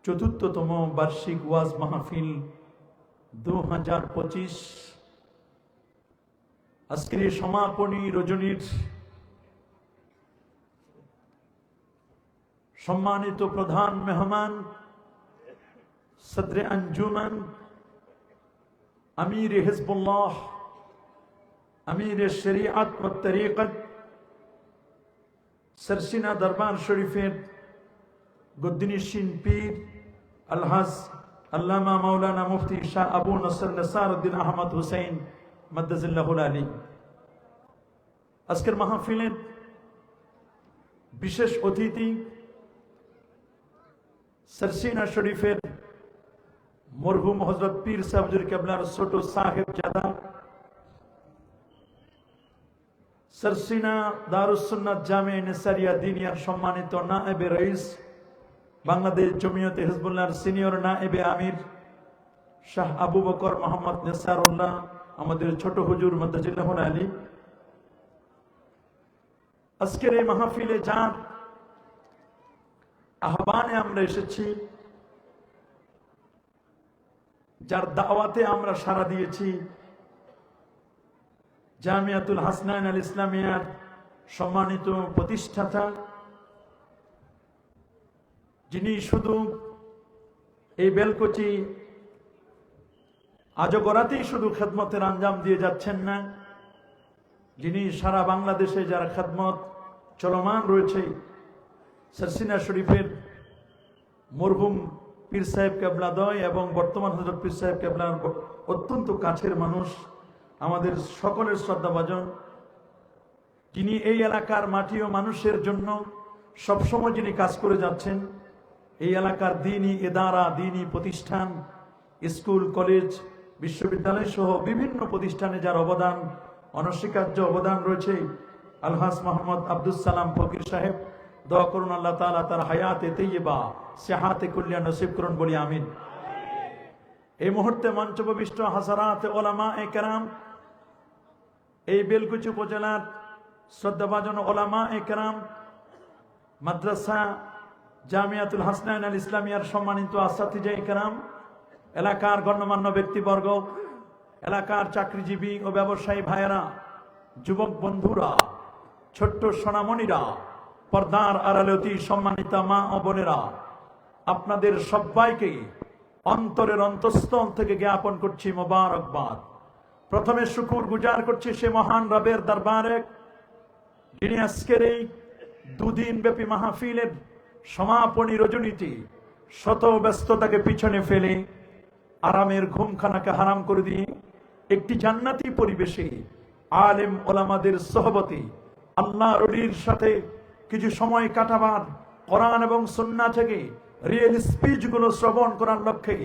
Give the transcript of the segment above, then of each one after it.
চতুর্থতম বার্ষিক ওয়াজ মাহফিল 2025 আজকের এই সমাপনী রজনীর সম্মানিত প্রধান মেহমান সদরে আঞ্জুমান আমির হিজবুল্লাহ আমির শরিয়াত ও তরিকত সরসিনা দরবার শরীফের গদ্দিনিশিন পীর আলহাজ আল্লামা মাওলানা মুফতি শাহ আবু নসর নসারউদ্দিন আহমদ হুসাইন মাদ্দাজিল্লাহুল আলী। আজকের মাহফিলের বিশেষ অতিথি সরসিনা শরীফের মরহুম হযরত পীর সাহেবজুর কেবলার ছোট সাহেব জাদা, সরসিনা দারুস সুন্নাত জামে নেসারিয়া দিনিয়ার সম্মানিত নায়েবে রইস, বাংলাদেশ জমিয়তে হিজবুল্লাহর সিনিয়র নায়েবে আমির শাহ আবু বকর মোহাম্মদ নেসারুল্লাহ, আমাদের ছোট হুজুর মাদ্দাজিল্লাহুল আলী। আজকের এই মাহফিলে যার আহ্বানে আমরা এসেছি, যার দাওয়াতে আমরা সাড়া দিয়েছি, জামিয়াতুল হাসনাইন আল ইসলামিয়ার সম্মানিত প্রতিষ্ঠাতা, যিনি শুধু এই বেলকুচি আজগরাতেই শুধু খেদমতের আঞ্জাম দিয়ে যাচ্ছেন না, যিনি সারা বাংলাদেশে যারা খেদমত চলমান রয়েছে, সরসিনা শরীফের মরহুম পীর সাহেব কেবলাদয় এবং বর্তমান হযরত পীর সাহেব কেবলার অত্যন্ত কাছের মানুষ, আমাদের সকলের শ্রদ্ধাভাজন, যিনি এই এলাকার মাটি ও মানুষের জন্য সবসময় যিনি কাজ করে যাচ্ছেন। এই এলাকার দ্বীনি ইদারা, দ্বীনি প্রতিষ্ঠান, স্কুল, কলেজ, বিশ্ববিদ্যালয় সহ বিভিন্ন প্রতিষ্ঠানে যার অবদান, অনস্বীকার্য অবদান রয়েছে, আলহাজ মোহাম্মদ আব্দুল সালাম ফকির সাহেব, দোয়া করুন আল্লাহ তাআলা তার হায়াতে তৈয়বা সিহাতে কুল্লিয়া নসিব করুন, বলি আমিন। এই মুহূর্তে মঞ্চপ্রবিষ্ট হাজারাত ওলামায়ে কেরাম, এই বেলকুচি উপজেলার শ্রদ্ধাভাজন ওলামায়ে কেরাম, মাদ্রাসা জামিয়াতুল হাসনাইন আল ইসলামিয়ার সম্মানিত আসাতিজায়ে কেরাম, এলাকার গণ্যমান্য ব্যক্তিবর্গ, এলাকার চাকরিজীবী ও ব্যবসায়ী ভাইয়েরা, যুবক বন্ধুরা, ছোট্ট সোনামণিরা, পর্দার আড়ালে অতি সম্মানিতা মা ও বোনেরা, আপনাদের সবাইকে অন্তরের অন্তঃস্থল থেকে জ্ঞাপন করছি মোবারকবাদ। প্রথমে শুকুর গুজার করছি সে মহান রবের দরবারে, যিনি আজকের এই দুদিন ব্যাপী মাহফিলের সমাপনী রজনীতে শত ব্যস্ততাকে পিছনে ফেলে আরামের ঘুমখানাকে হারাম করে দিয়ে একটি জান্নাতি পরিবেশে আলেম ওলামাদের সোহবতে আল্লাহর ওলির সাথে কিছু সময় কাটাবার, কোরআন এবং সুন্নাহ থেকে রিয়েল স্পিচ গুলো শ্রবণ করার লক্ষ্যে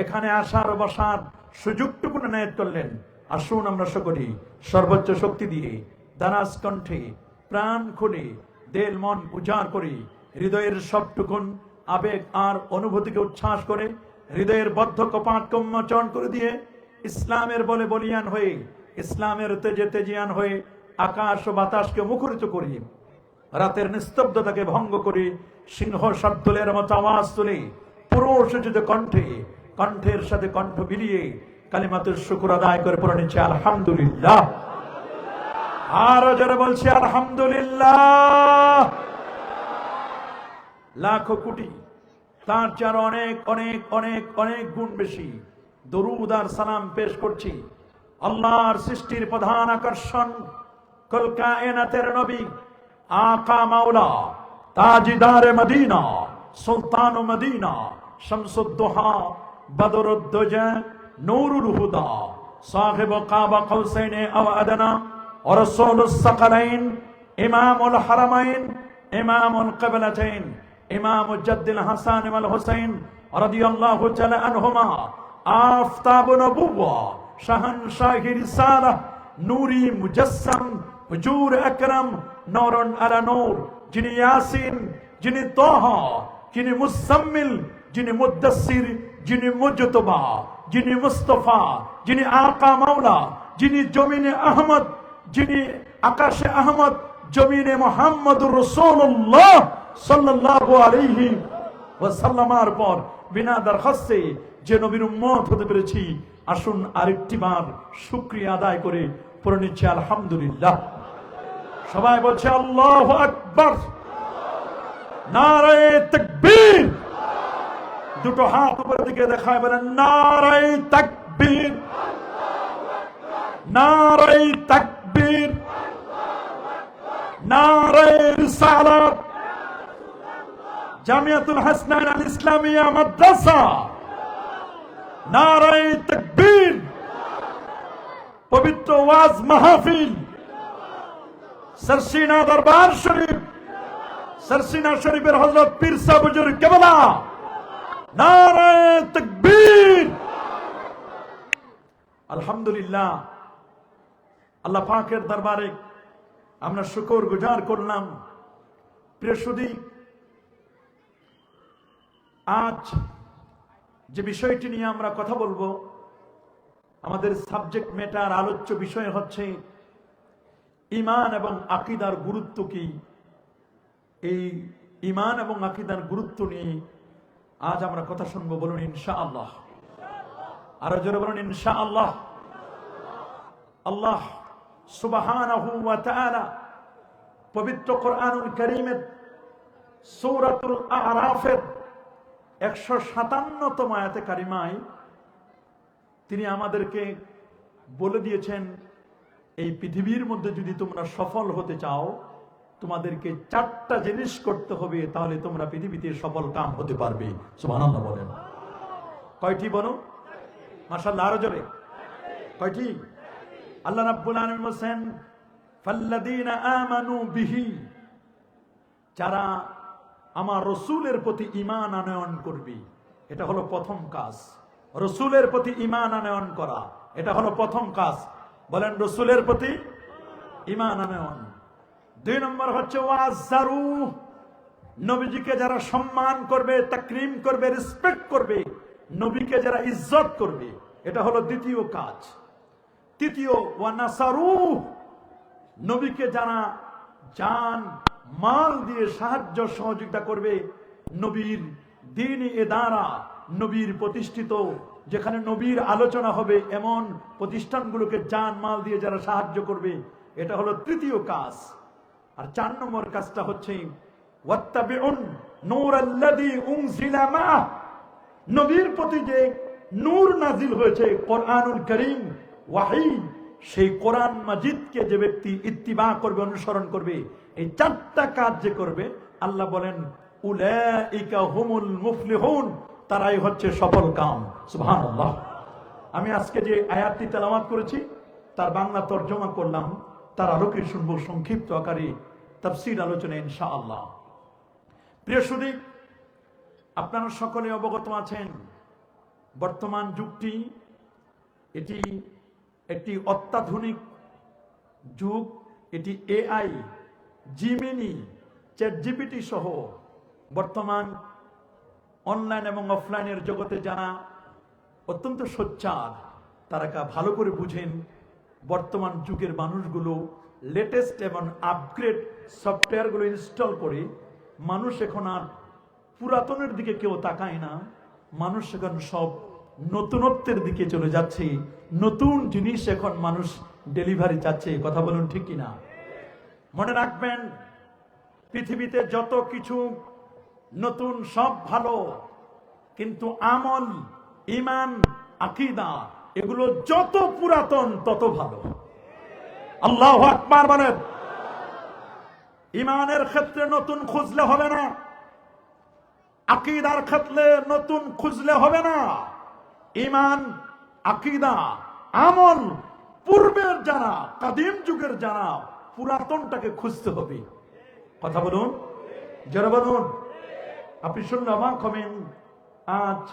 এখানে আসার ও বসার সুযোগটুকু নায়েত করলেন। আসুন আমরা সকলে সর্বোচ্চ শক্তি দিয়ে দারাজ কণ্ঠে প্রাণ খুলে দেল মন উজাড় করে হৃদয়ের সবটুকুন আবেগ আর অনুভূতিকে উচ্ছ্বাস করে হৃদয়ের বদ্ধ কপাট উন্মোচন করে দিয়ে ইসলামের বলে বলিয়ান হয়ে, ইসলামের তেজে তেজিয়ান হয়ে আকাশ ও বাতাসকে মুখরিত করি, রাতের নিস্তব্ধতাকে ভঙ্গ করে সিংহ শার্দুলের মতো আওয়াজ তুলে পুরোসজ্জিত কণ্ঠে, কণ্ঠের সাথে কণ্ঠ মিলিয়ে কালিমাতুর শুকর আদায় করে পড়ে নিচ্ছে আলহামদুলিল্লাহ। আরো যারা বলছে আলহামদুলিল্লাহ। লাখো কোটি তার চার অনেক অনেক অনেক অনেক গুণ বেশি দরুদ আর সালাম পেশ করছি আল্লাহর সৃষ্টির প্রধান আকর্ষণ, কুল কায়নাতের নবী, আকা মাওলা, তাজিদারে মদিনা, সুলতান মদিনা, শামসুদ্দোহা, বদরুদ্দোজা, নূরুল হুদা, সাহিব কাবা কৌসাইন আও আদনা, और रसूलुस सकलैन, इमामुल हरमैन, इमामुल क़िबलतैन, इमाम जद्दिल हसन वल हुसैन रदियल्लाहु तआला अन्हुमा, आफताब नबुव्वा, शहनशाही रिसाला, नूरी मुजस्सम, हुजूर अकरम, नूरुन अला नूर, जिन्हें यासीन, जिन्हें तोहा, जिन्हें मुसम्मिल, जिन्हें मुद्दस्सिर, जिन्हें मुज्तबा, जिन्हें मुस्तफा, जिन्हें आका मौला, जिन्हें जमीन अहमद, যিনি আকাশে আহমদ, জমিনে মুহাম্মদুর রাসূলুল্লাহ সাল্লাল্লাহু আলাইহি ওয়াসাল্লামের পর বিনা দরখাস্তে যে নবীর উম্মত হতে পেরেছি, আসুন আরেকটি বার শুকরিয়া আদায় করে পড়ে নিচ্ছি আলহামদুলিল্লাহ। সবাই বলছে আল্লাহু আকবার, নারায়ে তাকবীর। দুটো হাত উপরের দিকে দেখায় বলেন নারায়ে তাকবীর, নারায়ে তাকবীর, নারায়ে রিসালাত। জামিয়াতুল হাসনাইন আল ইসলামিয়া মাদ্রাসা, নারায়ে তাকবীর। পবিত্র ওয়াজ মাহফিল, সরসিনা দরবার শরীফ, সরসিনা শরীফের হযরত পীর সাহেব হুজুর কেবলা, নারায়ে তাকবীর। আলহামদুলিল্লাহ, আল্লাহ পাকের দরবারে আমরা শুকর গুজার করলাম। প্রিয় সুধী, আজ যে বিষয়টি নিয়ে আমরা কথা বলবো, আমাদের সাবজেক্ট ম্যাটার, আলোচ্য বিষয় হচ্ছে ঈমান এবং আকীদার গুরুত্ব কি। এই ঈমান এবং আকীদার গুরুত্ব নিয়ে আজ আমরা কথা শুনবো। বলুন ইনশাআল্লাহ। আরো জোরে বলুন ইনশাআল্লাহ। আল্লাহ সুবহানাহু ওয়া তাআলা পবিত্র কোরআনুল কারীমের সূরাতুল আ'রাফের 157তম আয়াতে কারিমায় তিনি আমাদেরকে বলে দিয়েছেন, এই পৃথিবীর মধ্যে যদি তোমরা সফল হতে চাও, তোমাদেরকে 4টা জিনিস করতে হবে, তাহলে তোমরা পৃথিবীতে সফল কাম হতে পারবে। সুবহানাল্লাহ বলেন। কয়টি বলো? মাশাআল্লাহ, আরো জোরে। কয়টি? আল্লাহ রাব্বুল আলামিন বলেন ফাল্লাযীনা আমানু বিহি, যারা আমার রসুলের প্রতি ঈমান আনয়ন করবে। এটা হলো প্রথম কাজ, রসুলের প্রতি ঈমান আনয়ন করা, এটা হলো প্রথম কাজ। বলেন রসুলের প্রতি ঈমান আনয়ন। 2 নম্বর হচ্ছে ওয়াজ্জারু, নবীজিকে যারা সম্মান করবে, তাকরীম করবে, রেসপেক্ট করবে, নবীকে যারা ইজ্জত করবে, এটা হলো দ্বিতীয় কাজ। তৃতীয় ওয়ানাসারু, নবীকে যারা জান মাল দিয়ে সাহায্য সহযোগিতা করবে, নবীর দ্বীনি ইদারা, নবীর প্রতিষ্ঠিত যেখানে নবীর আলোচনা হবে এমন প্রতিষ্ঠানগুলোকে জান মাল দিয়ে যারা সাহায্য করবে, এটা হলো তৃতীয় কাজ। আর 4 নম্বর কাজটা হচ্ছে ওয়াত্তাবিউন নূরাল্লাযী উনজিলা মা'আহ, নবীর প্রতি যে নূর নাজিল হয়েছে, কোরআনুল কারীম, ওয়াহী, সেই কোরআন মাজিদকে যে ব্যক্তি ইত্তিবা করবে, অনুসরণ করবে, এই 4টা কাজ যে করবে, আল্লাহ বলেন উলাইকা হুমুল মুফলিহুন, তারাই হচ্ছে সফল কাম। সুবহানাল্লাহ। আমি আজকে যে আয়াতটি তেলাওয়াত করেছি তার বাংলা তরজমা করলাম, তার আলোকে শুনবো সংক্ষিপ্ত আকারে তাফসীর আলোচনা ইনশাআল্লাহ। প্রিয় সুধী, আপনারা সকলে অবগত আছেন বর্তমান যুগটি এটি একটি অত্যাধুনিক যুগ। এটি এআই, জিমিনি, চ্যাটজিপিটি সহ বর্তমান অনলাইন এবং অফলাইনের জগতে যারা অত্যন্ত সোচ্চার, তারা ভালো করে বুঝেন বর্তমান যুগের মানুষগুলো লেটেস্ট এবং আপগ্রেড সফটওয়্যারগুলো ইনস্টল করে, মানুষ এখন আর পুরাতনের দিকে কেউ তাকায় না, মানুষ এখন সব নতুনত্বের দিকে চলে যাচ্ছে। নতুন জিনিস এখন মানুষ ডেলিভারি চাচ্ছে। কথা বলুন ঠিক কিনা? মনে রাখবেন, পৃথিবীতে যত কিছু নতুন সব ভালো, কিন্তু আমল, ঈমান, আকীদা এগুলো যত পুরাতন তত ভালো। আল্লাহু আকবার বলেন। ঈমানের ক্ষেত্রে নতুন খুঁজলে হবে না, আকীদার ক্ষেত্রে নতুন খুঁজলে হবে না। ঈমান, আকীদা, আমল পূর্বের জানা, কাদিম যুগের জানা, পুরাতনটাকে খুঁজতে হবে। কথা বলুন, যারা বলুন। আপনি শুনলে অবাক হবেন, আজ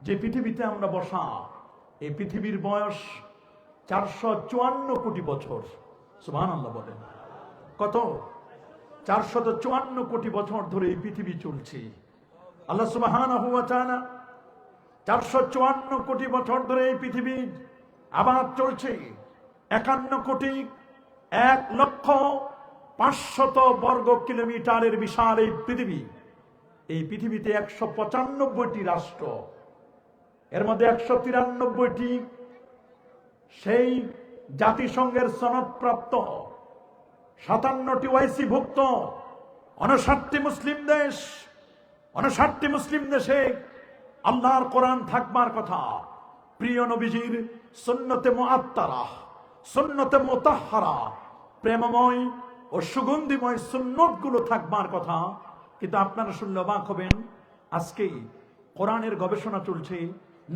যে পৃথিবীতে আমরা বসা, এই পৃথিবীর বয়স 454 কোটি বছর। সুবহানাল্লাহ বলেন। কত? 454 কোটি বছর ধরে এই পৃথিবী চলছে। আল্লাহ সুবহানাহু ওয়া তাআলা 454 কোটি বছর ধরে এই পৃথিবী আবার চলছে। 51,01,05,000 বর্গ কিলোমিটারের বিশাল এই পৃথিবী, এই পৃথিবীতে 195টি রাষ্ট্র, এর মধ্যে 193টি সেই জাতিসংঘের সনদপ্রাপ্ত, 57টি ওআইসি ভুক্ত, 59টি মুসলিম দেশ। 59টি মুসলিম দেশে আল্লাহর কোরআন থাকবার কথা, প্রিয় নবীজির সুন্নতে মুআত্তারা, সুন্নতে মুতাহহারা, প্রেমময় ও সুগন্ধিময় সুন্নতগুলো থাকবার কথা। কিন্তু আপনারা শুনলে অবাক হবেন, আজকেই কোরআনের গবেষণা চলছে,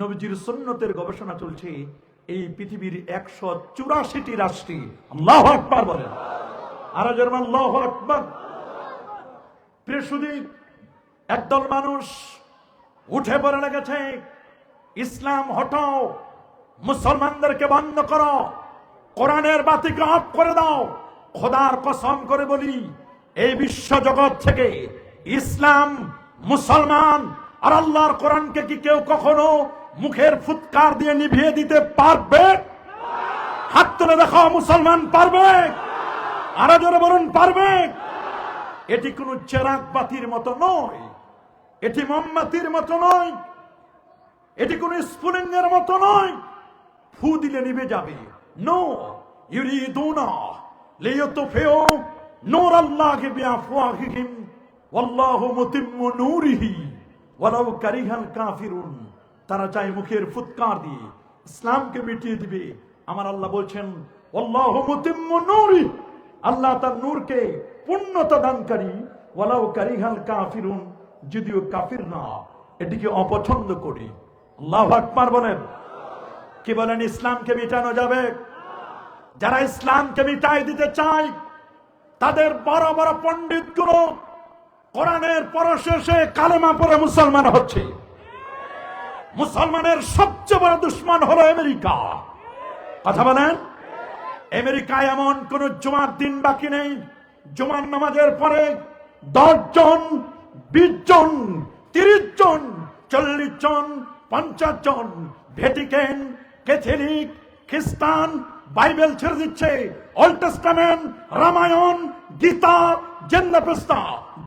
নবীজির সুন্নতের গবেষণা চলছে এই পৃথিবীর 184টি রাষ্ট্রে। আল্লাহু আকবার বলেন, আর জোরে আল্লাহু আকবার। প্রিয় সুধী, একদল মানুষ উঠে পড়ে লেগেছে, ইসলাম হটাও, মুসলমানদেরকে বন্ধ করো, কোরআনের বাতিকে অফ করে দাও। খোদার কসম করে বলি, এই বিশ্ব জগৎ থেকে ইসলাম, মুসলমান আর আল্লাহর কোরআনকে কি কেউ কখনো মুখের ফুৎকার দিয়ে নিভিয়ে দিতে পারবে? হাত তুলে দেখাও, মুসলমান পারবে? আরো জোরে বলুন, পারবে? এটি কোন চেরাগ বাতির মতো নয়, এটি মোমবাতির মতো নয়, এটি কোন স্ফুলিঙ্গের মতো নয়, ফু দিলে নিভে যাবে। নো, ইউরিদুনা লিইউতফিউ নূরাল্লাহি বিআফওয়াহিহিম ওয়াল্লাহু মুতিম্মু নূরিহি ওয়ালাউ কারিহাল কাফিরুন। তারা চায় মুখের ফুৎকার দিয়ে ইসলামকে মিটিয়ে দিবে। আমার আল্লাহ বলছেন, ওয়াল্লাহু মুতিম্মু নূরি, আল্লাহ তার নূরকে পূর্ণতা দানকারী, ওয়ালাউ কারিহাল কাফিরুন, যদিও কাফির না এটিকে অপছন্দ করি। আল্লাহু আকবার বলেন। কি বলেন? ইসলামকে মিটানো যাবে? যারা ইসলামকে মিটাই দিতে চায় তাদের বড় বড় পণ্ডিত গুলো কোরআনের পরশেষে কালেমা পড়ে মুসলমান হচ্ছে। মুসলমানের সবচেয়ে বড় দুশ্মন হলো আমেরিকা। কথা বলেন, আমেরিকায় এমন কোন জুমার দিন বাকি নেই, জুমার নামাজের পরে 10 জন, 20 জন, 30 জন, 40 জন, 50 জন ভ্যাটিকান, ক্যাথলিক, খ্রিস্টান বাইবেল ছেড়ে দিচ্ছে। ওল্ড টেস্টামেন্ট, রামায়ণ, গীতা, জেন্দাপেস্তা,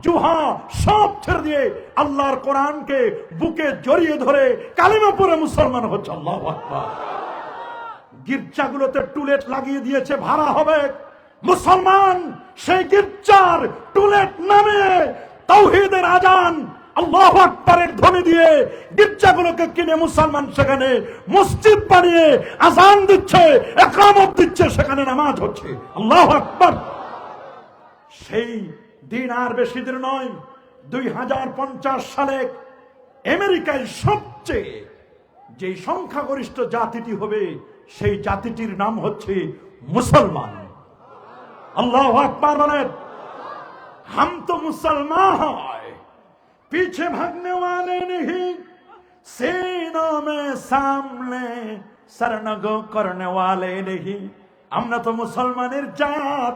জুহা সব ছেড়ে দিয়ে আল্লাহর কোরআনকে বুকে জড়িয়ে ধরে কালিমা পড়ে মুসলমান হচ্ছে। আল্লাহু আকবার। গির্জাগুলোতে টুলেট লাগিয়ে দিয়েছে, ভাড়া হবে। মুসলমান সেই গির্জার টুলেট নামিয়ে তাওহীদের আজান, আল্লাহু আকবারের ধ্বনি দিয়ে গির্জাগুলোকে কিনে মুসলমান সেখানে মসজিদ বানিয়ে আজান দিচ্ছে, ইকামত দিচ্ছে, সেখানে নামাজ হচ্ছে। আল্লাহু আকবার। সেই দিন আর বেশি দিন নয়, 2050 সালে আমেরিকায় সবচেয়ে যে সংখ্যাগরিষ্ঠ জাতিটি হবে সেই জাতিটির নাম হচ্ছে মুসলমান। আল্লাহু আকবার বলেন। हम तो मुसलमान हैं, पीछे भागने वाले नहीं, सीनों में सामने सरनगो करने वाले नहीं। আমরা তো মুসলমানের জাত,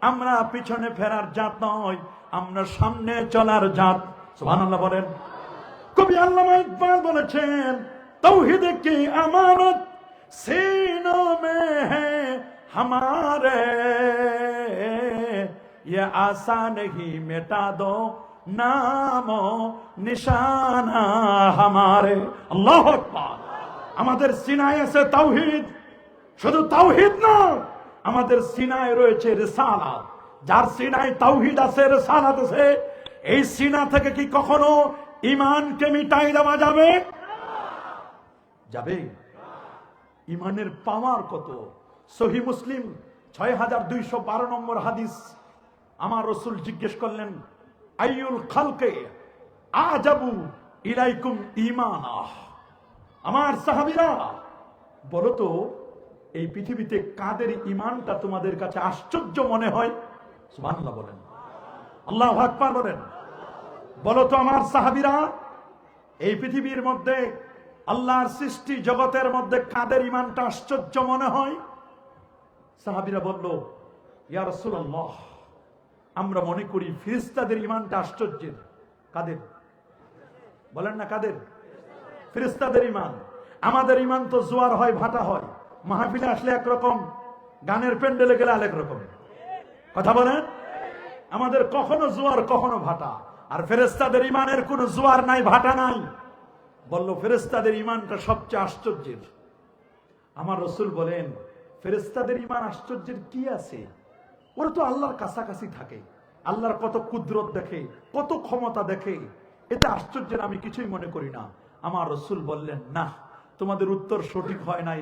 আমরা পিছনে ফেরার জাত নয়, আমরা সামনে চলার জাত। সুবহানাল্লাহ বলেন। কবি আল্লামা ইকবাল বলেছেন, तौहीद की अमानत सीनों में है हमारे, ये आसान नहीं मिटा दो नामो निशाना हमारे। আল্লাহু আকবার। আমাদের সিনায় আছে তাওহীদ, শুধু তাওহীদ না, আমাদের সিনায় রয়েছে রিসালাত। যার সিনায় তাওহীদ আছে, রিসালাত আছে, এই সিনা থেকে কি কখনো ঈমানকে মিটাই দেওয়া যাবে? যাবে? ঈমানের পাওয়ার কত! সহিহ মুসলিম 6212 নম্বর হাদিস। আমার রাসূল জিজ্ঞেস করলেন, আইয়ুল খালকে আজাবু ইলাইকুম ঈমানা। আমার সাহাবীরা বলো তো, এই পৃথিবীতে কাদের ঈমানটা তোমাদের কাছে আশ্চর্য মনে হয়? সুবহানাল্লাহ বলেন, আল্লাহু আকবার বলেন। বলো তো আমার সাহাবীরা, এই পৃথিবীর মধ্যে আল্লাহর সৃষ্টি জগতের মধ্যে কাদের ঈমানটা আশ্চর্য মনে হয়? সাহাবীরা বলল, ইয়া রাসূলুল্লাহ, আমরা মনে করি ফেরেশতাদের ঈমানটা আশ্চর্যের। কাদের? বলেন না কাদের? ফেরেশতাদের ঈমান। আমাদের ঈমান তো জোয়ার হয়, ভাটা হয়, মাহফিলে আসলে একরকম, গানের প্যান্ডেলে গেলে আরেক রকম। কথা বলেন। আমাদের কখনো জোয়ার কখনো ভাটা। আর ফেরেশতাদের ইমানের কোনো জোয়ার নাই, ভাটা নাই। বলল ফেরেশতাদের ইমানটা সবচেয়ে আশ্চর্যের। আমার রাসূল বলেন, ফেরেশতাদের ইমান আশ্চর্যের কি আছে? ওরা তো আল্লাহর কাছাকাছি থাকে, আল্লাহর কত কুদরত দেখে, কত ক্ষমতা দেখে, এতে আশ্চর্যের আমি কিছুই মনে করি না। আমার রাসূল বললেন, না, তোমাদের উত্তর সঠিক হয় নাই।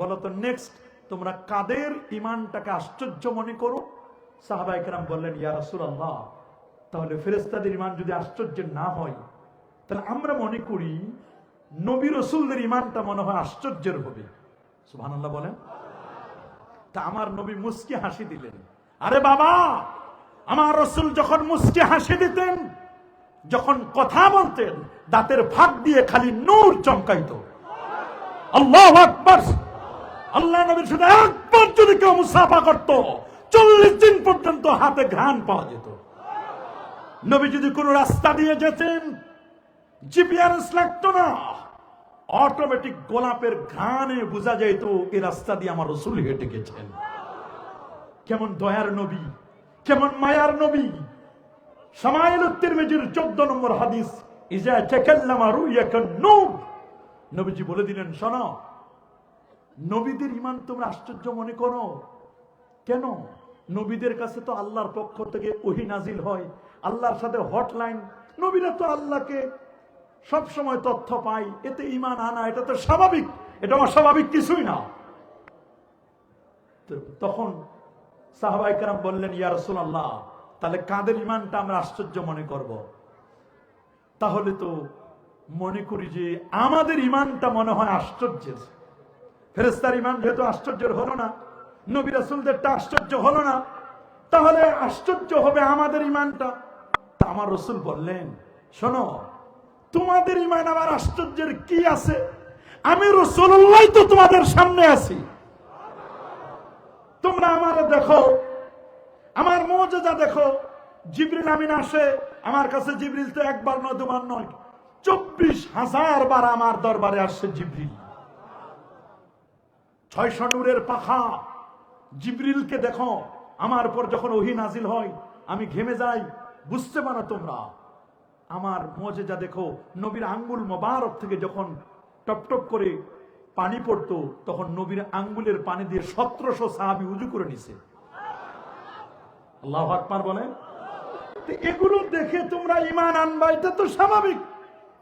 বলো তো নেক্সট, তোমরা কাদের ইমানটাকে আশ্চর্য মনে করো? সাহাবায়ে কেরাম বললেন, ইয়া রাসূলুল্লাহ, তাহলে ফেরেশতাদের ইমান যদি আশ্চর্যের না হয়, তাহলে আমরা মনে করি নবী রাসূলদের ইমানটা মনে হয় আশ্চর্যের হবে। সুবহানাল্লাহ বলেন। তা আমার নবী মুস্কি হাসি দিলেন। আরে বাবা, আমার রাসূল যখন মুস্কি হাসি দিতেন, যখন কথা বলতেন, দাঁতের ফাঁক দিয়ে খালি নূর চমকাইতো। আল্লাহু আকবার। আল্লাহ নবীর সাথে একবার যদি কেউ মুসাফা করত, 40 দিন পর্যন্ত হাতে ঘ্রাণ পাওয়া যেত। নবী যদি কোন রাস্তা দিয়ে যেতেন, জিপিআরএস লাগতো না, অটোমেটিক গোলাপের ঘ্রাণে বোঝা যেত এই রাস্তা দিয়ে আমার রাসূল হেঁটে গেছেন। কেমন দয়ার নবী, কেমন মায়ার নবী। শামাইল তিরমিজির 14 নম্বর হাদিস, ইজা তাকাল্লামা রুয়াকান নূর। নবীজি বলে দিলেন, শোনো, নবীদের ইমান তোমরা আশ্চর্য মনে করো কেন? নবীদের কাছে তো আল্লাহর পক্ষ থেকে ওহী নাজিল হয়, আল্লাহর সাথে হটলাইন। নবীরা তো আল্লাহকে সব সময় তথ্য পায়, এতে ইমান আনা এটা তো স্বাভাবিক, এটা অস্বাভাবিক কিছুই না। তখন সাহাবায়ে কেরাম বললেন, ইয়া রাসূলুল্লাহ, তাহলে কাদের ইমানটা আমরা আশ্চর্য মনে করব? তাহলে তো মনে করি যে আমাদের ইমানটা মনে হয় আশ্চর্যের। ফেরেশতার ইমান যেহেতু আশ্চর্যের হলো না, নবী রাসূলদেরটা আশ্চর্য হলো না, তাহলে আশ্চর্য হবে আমাদের ইমানটা। তা আমার রাসূল বললেন, শোনো, তোমাদের ইমান আবার আশ্চর্যের কি আছে? আমি রাসূলুল্লাহ তো তোমাদের সামনে আছি, তোমরা আমারে দেখো, আমার মুজিজা দেখো। জিবরিল আমিন আসে আমার কাছে, জিবরিল তো একবার নয়, দুবার নয়, 24,000 বার আমার দরবারে আসছে জিবরিল। 600 নূরের পাখা। জিবরিলকে দেখো, আমার উপর যখন ওহী নাজিল হয় আমি ঘেমে যাই, বুঝতে পারো তোমরা। আমার মুজিজা দেখো, নবীর আঙ্গুল মোবারক থেকে যখন টপ টপ করে পানি পড়তো, তখন নবীর আঙ্গুলের পানি দিয়ে 1700 সাহাবী উযু করে নিছে। আল্লাহু আকবার বলেন। এগুলো দেখে তোমরা ঈমান আনবা, এটা তো স্বাভাবিক,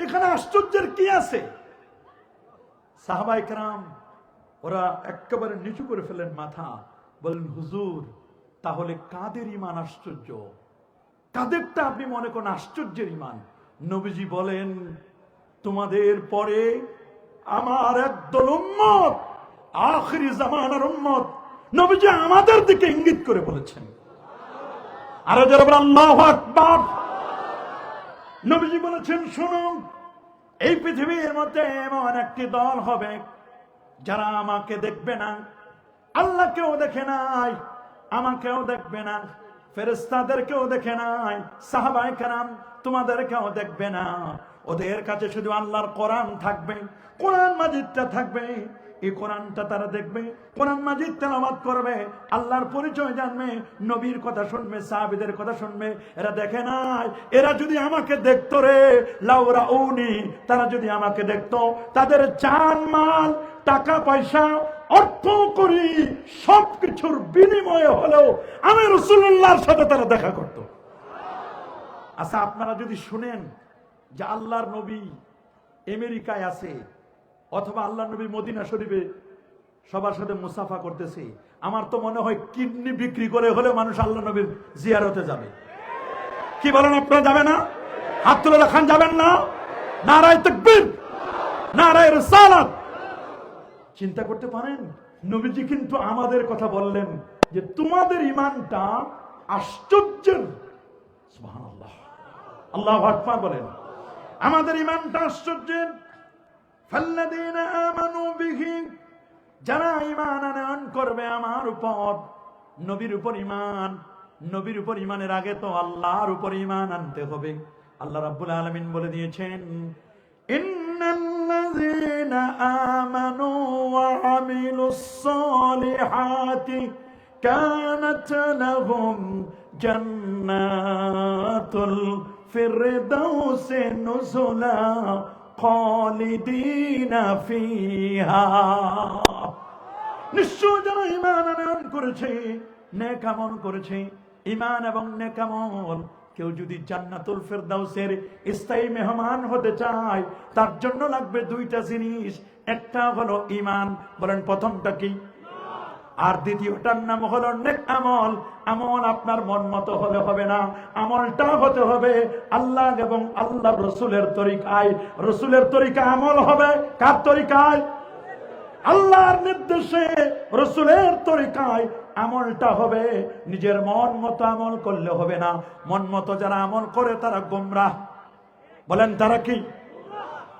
এখানে আশ্চর্যের কি আছে? সাহাবায়ে কেরাম ওরা একেবারে নিচু করে ফেলেন মাথা, বলেন, হুজুর, তাহলে কাদের ঈমান আশ্চর্য? কাদেরটা আপনি মনে করেন আশ্চর্যের ঈমান? নবীজি বলেন, তোমাদের পরে আমার একদল উম্মত, আখিরি জামানার উম্মত। নবীজি আমাদের দিকে ইঙ্গিত করে বলেছেন। আরো যারা বলেন আল্লাহু আকবার। নবীজি বলেছেন, শুনুন, এই পৃথিবীর মধ্যে এমন একটি দল হবে যারা আমাকে দেখবে না, আল্লাহকেও দেখে নাই, আমাকেও দেখবে না, ফেরেশতাদেরকেও দেখে নাই, সাহাবায়ে কেরাম তোমাদেরকেও দেখবে না। ওদের কাছে শুধু আল্লাহর কোরআন থাকবে, কোরআন মাজিদটা থাকবে। এই কোরআনটা তারা দেখবে, কোরআন মাজিদ তেলাওয়াত করবে, আল্লাহর পরিচয় জানবে, নবীর কথা শুনবে, সাহাবীদের কথা শুনবে। এরা দেখে নাই। এরা যদি আমাকে দেখতো রে লাউরাউনি, তারা যদি আমাকে দেখতো, তাদের জান মাল, টাকা পয়সা, অর্থ করি সবকিছুর বিনিময়ে হলেও আমি রাসূলুল্লাহর সাথে তারা দেখা করত। আচ্ছা, আপনারা যদি শুনেন যে আল্লাহর নবী আমেরিকায় আছে, অথবা আল্লাহর নবী মদিনা শরীফে সবার সাথে মুসাফা করতেছে, আমার তো মনে হয় কিডনি বিক্রি করে হলেও মানুষ আল্লাহ নবীর জিয়ারতে যাবে। কি বলেন আপনারা, যাবে না? হাত তুলে দেখান, যাবেন না? নারায়ে তাকবীর, নারায়ে রিসালাত। চিন্তা করতে পারেন, নবীজি কিন্তু আমাদের কথা বললেন যে তোমাদের ঈমানটা আশ্চর্যের। সুবহানাল্লাহ, আল্লাহু আকবার বলেন। আমাদের ঈমানটা আশ্চর্যের। ফাল্লাযীনা আমানু বিহি, যারা ঈমান আনয়ন করবে আমার উপর, নবীর উপর ঈমান। নবীর উপর ঈমানের আগে তো আল্লাহর উপর ঈমান আনতে হবে। আল্লাহ রাব্বুল আলামিন বলে দিয়েছেন, ইন্নাল্লাযীনা আমানু ওয়া আমিলুস সালিহাতি কানাত লাহুম জান্নাতুল ফিরদাউসে নুজুলা খালিদিনা ফিহা। নিশ্চয় যারা ঈমান আনয়ন করেছে, নেক আমল করেছে, ঈমান এবং নেক আমল, কেউ যদি জান্নাতুল ফেরদাউসের স্থায়ী মেহমান হতে চায়, তার জন্য লাগবে দুইটা জিনিস। একটা হলো ঈমান, বলেন প্রথমটা কি? আর দ্বিতীয়টার নাম হলো নেক আমল। আমল আপনার মন মতো হলে হবে না, আমলটা হতে হবে আল্লাহ এবং আল্লাহ রসুলের তরিকায়। রসুলের তরিকা আমল হবে কার তরিকায়? আল্লাহর নির্দেশে রসুলের তরিকায় আমলটা হবে। নিজের মন মতো আমল করলে হবে না। মন মতো যারা আমল করে তারা গোমরাহ। বলেন তারা কি?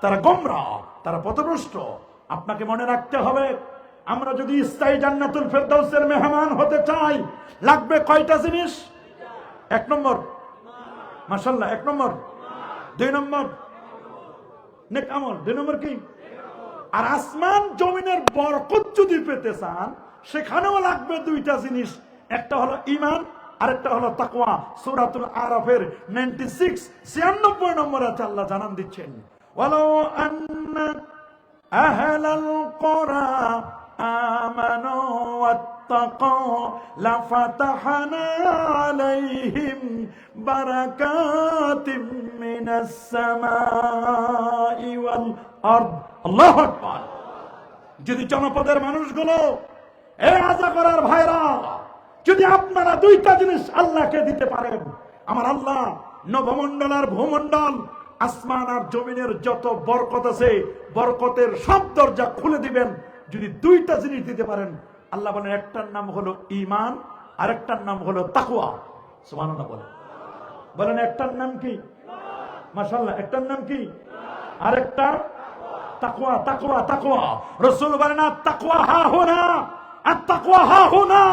তারা গোমরাহ, তারা পথভ্রষ্ট। আপনাকে মনে রাখতে হবে, আমরা যদি স্থায়ী জান্নাতুল ফেরদাউসের মেহমান হতে চাই, লাগবে কয়টা জিনিস? এক নম্বর মাশাআল্লাহ, এক নম্বর। দুই নম্বর নেক আমল। দুই নম্বর কি? আর আসমান জমিনের বরকত যদি পেতে চান, সেখানেও লাগবে দুইটা জিনিস। একটা হলো ঈমান, আরেকটা হলো তাকওয়া। সূরাতুল আরাফের 96 নম্বরে আল্লাহ জানান দিচ্ছেন, ওয়ালাউ আন্না আহলাল কুরা আমানু ওয়াত্তাকাউ লাফাতাহনা আলাইহিম বারাকাতিম মিনাস সামাই ওয়াল আরদ। আল্লাহু আকবার। যদি জনপদের মানুষগুলো, এই আজা করার ভাইরা, যদি আপনারা দুইটা জিনিস আল্লাহকে দিতে পারেন, আমার আল্লাহ নবমণ্ডল আর ভূমণ্ডল, আসমান আর জমিনের যত বরকত আছে, বরকতের সব দরজা খুলে দিবেন। যদি দুইটা জিনিস দিতে পারেন, আল্লাহ বলেন একটার নাম হলো ঈমান, আরেকটার নাম হলো তাকওয়া। সুবহানাল্লাহ বলেন। বলেন একটার নাম কি? মাশাআল্লাহ। একটার নাম কি? আরেকটা তাকওয়া। তাকওয়া, তাকওয়া। রাসূল বলেন আত-তাকওয়া হাহুনা, আত-তাকওয়া হাহুনা,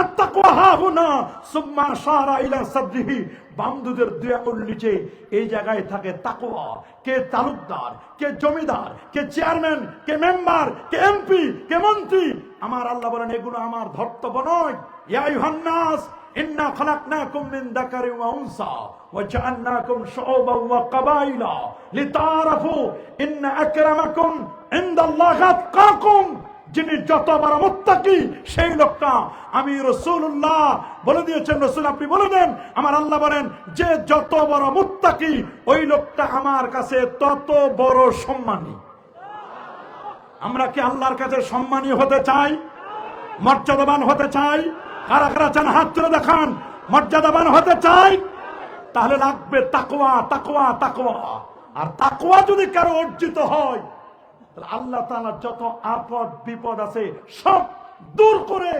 আত-তাকওয়া হাহুনা। সুম্মা আশারা ইলা সাদরিহি। বামদুদের দুই আঙুল নিচে এই জায়গায় থাকে তাকওয়া। কে তালুকদার, কে জমিদার, কে চেয়ারম্যান, কে মেম্বার, কে এমপি, কে মন্ত্রী, আমার আল্লাহ বলেন এগুলো আমার ধর্তব্য নয়। ইয়া আইয়ুহান নাস ইন্না খালাকনাকুম মিন যাকারিন ওয়া উনসা ওয়া জাআলনাকুম শুউবান ওয়া কাবাইলা লিতাআরাফু ইন্না আকরামাকুম ইনদাল্লাহি আতকাকুম। যিনি যত বড় মুত্তাকি, সেই লোকটা আমি রাসূলুল্লাহ বলে দিয়েছেন। রাসূল আপনি বলে দেন, আমার আল্লাহ বলেন যে যত বড় মুত্তাকি, ওই লোকটা আমার কাছে তত বড় সম্মানী। আমরা কি আল্লাহর কাছে সম্মানী হতে চাই? মর্যাদাবান হতে চাই? কারা কারা চান হাত তুলে দেখান। মর্যাদাবান হতে চাই? তাহলে লাগবে তাকওয়া, তাকওয়া, তাকওয়া। আর তাকওয়া যদি কারো অর্জিত হয়, আল্লাহ তাআলা যত আপদ বিপদ আছে সব দূর করে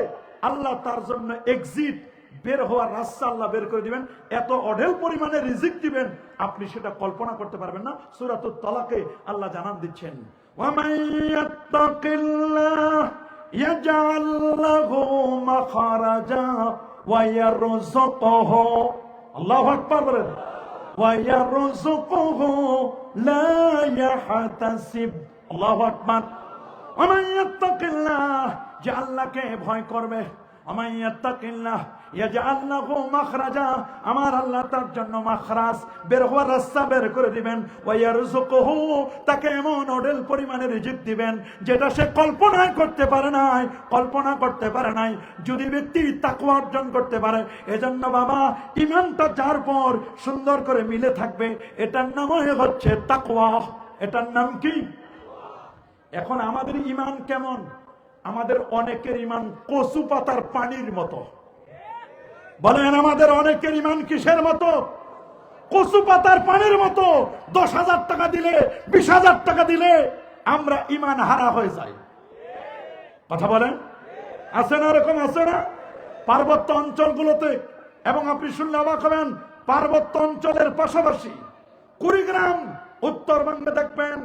আল্লাহ তার জন্য এক্সিট, বের হওয়ার রাস্তা আল্লাহ বের করে দিবেন। এত অঢেল পরিমাণে রিজিক দিবেন, আপনি সেটা কল্পনা করতে পারবেন না। সূরাতুত তালাকে আল্লাহ জানান দিচ্ছেন, ওয়া মান ইয়াত্তাকিল্লাহ ইয়াজআল লাহু মাখরাজা ওয়া ইয়ারযুকুহু। আল্লাহু আকবার বলেন। ওয়া ইয়ারযুকুহু লা ইয়াহতাসিব। আল্লাহু আকবার। ওয়া মান ইয়াত্তাকিল্লাহ, যে আল্লাহকে ভয় করবে, ওয়া মান ইয়াত্তাকিল্লাহ ইয়াজআল লাহু মাখরাজা, আমার আল্লাহ তার জন্য মাখরাজ, বের হওয়ার রাস্তা বের করে দিবেন। ওয়া ইয়ারযুকুহু, তাকে এমন অঢেল পরিমাণে রিজিক দিবেন যেটা সে কল্পনা করতে পারে নাই, কল্পনা করতে পারে নাই। যদি ব্যক্তি তাকওয়া অর্জন করতে পারে, এজন্য বাবা ঈমানটা যার পর সুন্দর করে মিলে থাকবে, এটার নামই হচ্ছে তাকওয়া। এটার নাম কি? এখন আমাদের ঈমান কেমন? আমাদের অনেকের ঈমান কচু পাতার পানির মতো। বলেন আমাদের অনেকের ঈমান কিসের মতো? কচু পাতার পানির মতো। 10,000 টাকা দিলে, 20,000 টাকা দিলে আমরা ঈমান হারা হয়ে যাই। কথা বলেন, আছে না? এরকম আছে না? পার্বত্য অঞ্চলগুলোতে, এবং আপনি শুনলে অবাক হবেন, পার্বত্য অঞ্চলের পাশাপাশি কুড়িগ্রাম, উত্তরবঙ্গে দেখবেন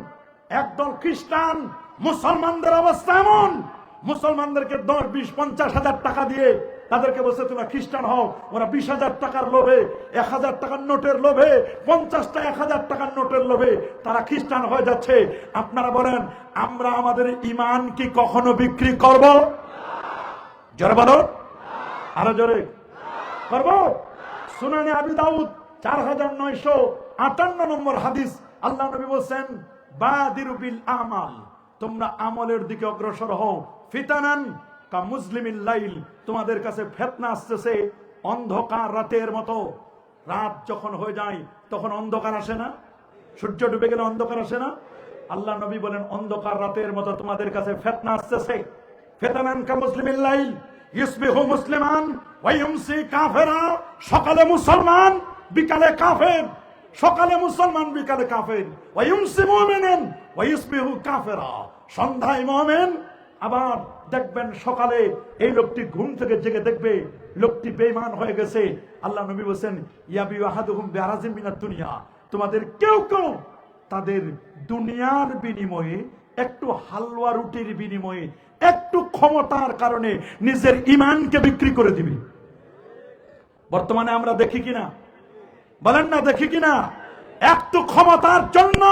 একদল খ্রিস্টান, মুসলমানদের অবস্থা এমন, মুসলমানদেরকে 10, 20, 50,000 টাকা দিয়ে তাদেরকে বলছে তোমরা খ্রিস্টান হও। ওরা 20,000 টাকার লোভে, 1,000 টাকার নোটের লোভে, 50টা 1,000 টাকার নোটের লোভে তারা খ্রিস্টান হয়ে যাচ্ছে। আপনারা বলেন, আমরা আমাদের ঈমান কি কখনো বিক্রি করব? জোরে বলো, আরো জোরে। করব? সুনানে আবি দাউদ 4958 নম্বর হাদিস, আল্লাহ নবী বলেন বাদিরু বিল আমাল, তোমরা আমলের দিকে অগ্রসর হও, ফিতানান কা মুসলিমিল লাইল, তোমাদের কাছে ফিতনা আসতেছে অন্ধকার রাতের মতো। রাত যখন হয়ে যায় তখন অন্ধকার আসে না? সূর্য ডুবে গেলে অন্ধকার আসে না? আল্লাহ নবী বলেন অন্ধকার রাতের মতো তোমাদের কাছে ফিতনা আসতেছে। ফিতানান কা মুসলিমিল লাইল ইসবিহু মুসলিমান ওয়া ইউমসি কাফিরা, সকালে মুসলমান বিকালে কাফের, সকালে মুসলমান বিকালে কাফের। ওয়া ইউমসি মুমিনান ওয়া ইসবিহু কাফিরা, সন্ধ্যায় মুমিন, আবার দেখবেন সকালে এই লোকটি ঘুম থেকে জেগে দেখবে লোকটি বেঈমান হয়ে গেছে। আল্লাহ নবী বলেন ইয়াবি আহাদুহুম বিআরাজিম মিনাদ দুনিয়া, তোমাদের কেউ কেউ তাদের দুনিয়ার বিনিময়ে, একটু হালুয়া রুটির বিনিময়ে, একটু ক্ষমতার কারণে নিজের ঈমানকে বিক্রি করে দিবে। বর্তমানে আমরা দেখি কিনা? বলেন না, দেখি কিনা? একটু ক্ষমতার জন্য,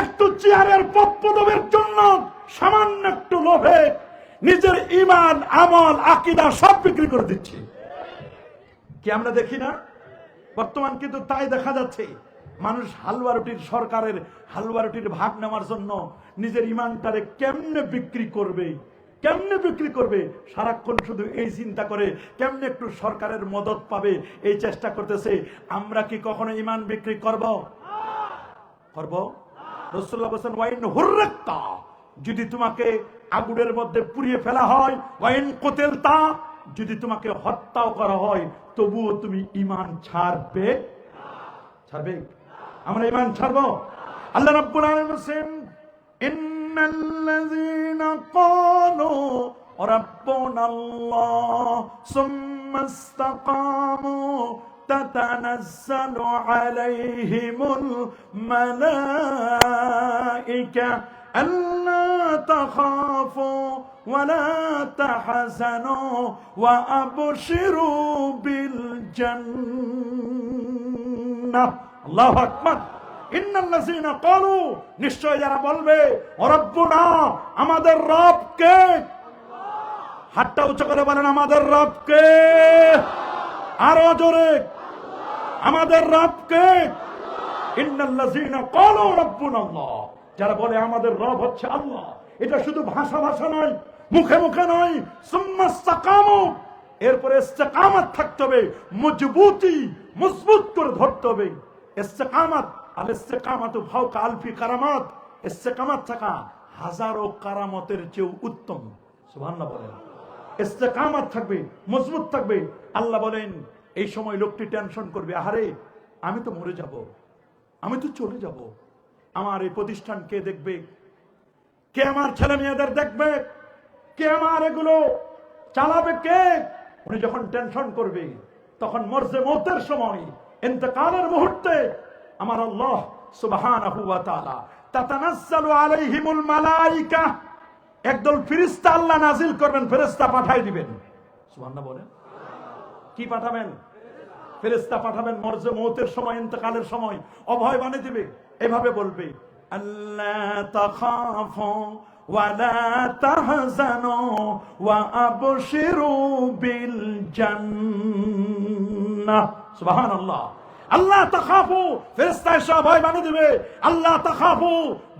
একটু চেয়ারের পদপদবের জন্য, সামান্য একটু লোভে নিজের ঈমান, আমল, আকীদা সব বিক্রি করে দিচ্ছে। কি আমরা দেখি না? বর্তমান কিন্তু তাই দেখা যাচ্ছে। মানুষ হালুয়া রুটির, সরকারের হালুয়া রুটির ভাগ নেওয়ার জন্য নিজের ঈমানটারে কেমনে বিক্রি করবে, কেমনে বিক্রি করবে, সারাক্ষণ শুধু এই চিন্তা করে কেমনে একটু সরকারের মদত পাবে, এই চেষ্টা করতেছে। আমরা কি কখনো ঈমান বিক্রি করব? করব? রাসূলুল্লাহ বলেন ওয়াইন হুররাক্তা, যদি তোমাকে আগুনের মধ্যে পুড়িয়ে ফেলা হয়, ওয়াইন কুতিলতা, যদি তোমাকে হত্যাও করা হয়, তবুও তুমি ঈমান ছাড়বে? ছাড়বে? আমরা ঈমান ছাড়বো? আল্লাহ রাব্বুল আলামিন বলেন ইন্নাল্লাযীনা ক্বালু রাব্বুনাল্লাহ সুম্মা ইসতাকামু তাতানাজ্জালু আলাইহিমুল মালায়েকা আল্লা তাখাফু ওয়া লা তাহজানু ওয়া আবশিরু বিল জান্নাহ। আল্লাহু আকবার। ইন্নাল্লাযীনা ক্বালু, নিশ্চয় যারা বলবে রব্বুনা, আমাদের রব কে? হাতটা উঁচু করে বলেন আমাদের রব কে? আরো জোরে, আমাদের রব কে? ইন্নাল্লাযীনা ক্বালু রাব্বুনাল্লাহ, যারা বলে আমাদের রব হচ্ছে আল্লাহ, এটা শুধু ভাষা ভাষা নয়, মুখে মুখে নয়, সুম্মা ইসতাকামু, এরপরে ইস্তেকামাত থাকতে হবে, মজবুতি, মজবুত করে ধরতে হবে। ইস্তেকামাত, আল ইস্তেকামাতু ফাওকা আলফি কারামাত, ইস্তেকামাত থাকা হাজারো কারামতের চেয়ে উত্তম। সুবহানাল্লাহ বলেন। ইস্তেকামাত থাকবে, মজবুত থাকবে। আল্লাহ বলেন এই সময় লোকটি টেনশন করবে, আহারে আমি তো মরে যাব, আমি তো চলে যাব, আমার এই প্রতিষ্ঠান কে দেখবে, কে আমার ছেলে মেয়েদের দেখবে, কে আমার এগুলো চালাবে, কে? উনি যখন টেনশন করবে তখন মরজে মৌতের সময়, ইন্তেকালের মুহূর্তে আমার আল্লাহ সুবহানাহু ওয়া তাআলা তাতানাজ্জালু আলাইহিমুল মালায়েকা, একদল ফেরেশতা আল্লাহ নাজিল করবেন, ফেরেশতা পাঠাই দিবেন। সুবহানাল্লাহ বলেন। কি পাঠাবেন? ফেরেশতা পাঠাবেন মরজে মৌতের সময়, ইন্তেকালের সময় অভয় বানিয়ে দিবে। এভাবে বলবে আল্লা তাখাফু ওয়া লা তাহজানু ওয়া আবশিরু বিল জান্নাহ। সুবহানাল্লাহ। আল্লাহ তাখাফু, ফেরেশতা এসে ভয় বানিয়ে দিবে। আল্লাহ তাখাফু,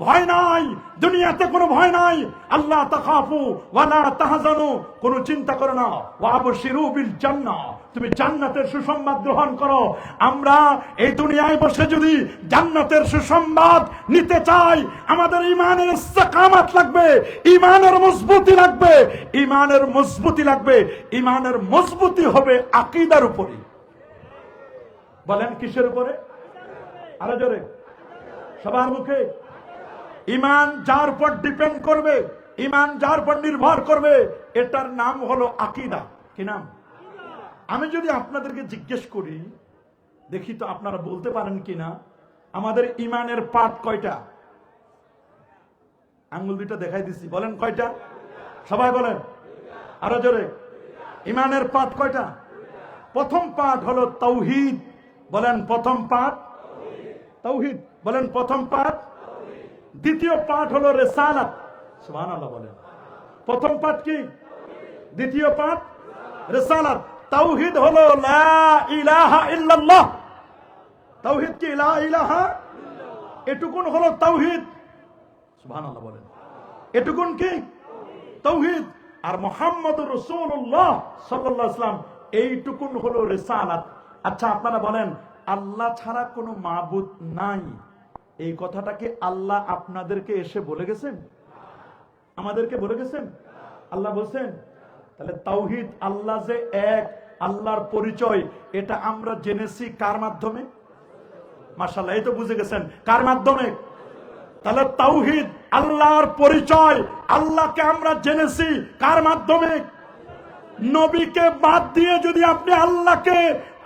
ভয় নাই, দুনিয়াতে কোনো ভয় নাই। আল্লাহ তাখাফু ওয়া লা তাহজানু, কোনো চিন্তা করো না। ওয়া আবশিরু বিল জান্নাহ, তুমি জান্নাতের সুসংবাদ গ্রহণ করো। আমরা এই দুনিয়ায় বসে যদি জান্নাতের সুসংবাদ নিতে চাই, আমাদের ঈমানের ইস্তেকামাত লাগবে, ঈমানের মজবুতি লাগবে, ঈমানের মজবুতি লাগবে। ঈমানের মজবুতি হবে আকীদার উপরে। বলেন কিসের উপরে? আরো জোরে, সবার মুখে। ঈমান যার উপর ডিপেন্ড করবে, ঈমান যার উপর নির্ভর করবে, এটার নাম হলো আকীদা। কি নাম? আমি যদি আপনাদেরকে জিজ্ঞেস করি, দেখি তো আপনারা বলতে পারেন কিনা, আমাদের ঈমানের পার্ট কয়টা? আঙ্গুল দুইটা দেখাই দিছি, বলেন কয়টা? সবাই বলেন আরো জোরে। ঈমানের পার্ট কয়টা? প্রথম পার্ট হলো তাওহীদ। বলেন প্রথম পার্ট তাওহীদ। বলেন প্রথম পার্ট। দ্বিতীয় পার্ট হলো রিসালাত। সুবহানাল্লাহ বলেন। প্রথম পার্ট কি? দ্বিতীয় পার্ট রিসালাত। তাওহীদ হলো লা ইলাহা ইল্লাল্লাহ, তাওহীদ কি লা ইলাহা, এটুকুন হলো তাওহীদ। সুবহানাল্লাহ বলেন। এটুকুন কি তাওহীদ। আর মুহাম্মদুর রাসূলুল্লাহ সাল্লাল্লাহু আলাইহি ওয়াসাল্লাম এইটুকুন হলো রিসালাত। আচ্ছা আপনারা বলেন, আল্লাহ ছাড়া কোনো মাবুদ নাই, এই কথাটা কি আল্লাহ আপনাদেরকে এসে বলে গেছেন? আমাদেরকে বলে গেছেন? আল্লাহ বলছেন? তাহলে তাওহীদ, আল্লাহ যে এক, আল্লাহর পরিচয়, এটা আমরা জেনেছি কার মাধ্যমে? মাশাআল্লাহ, এই তো বুঝে গেছেন কার মাধ্যমে। তাহলে তাওহীদ, আল্লাহর পরিচয়, আল্লাহকে আমরা জেনেছি কার মাধ্যমে? নবীকে বাদ দিয়ে যদি আপনি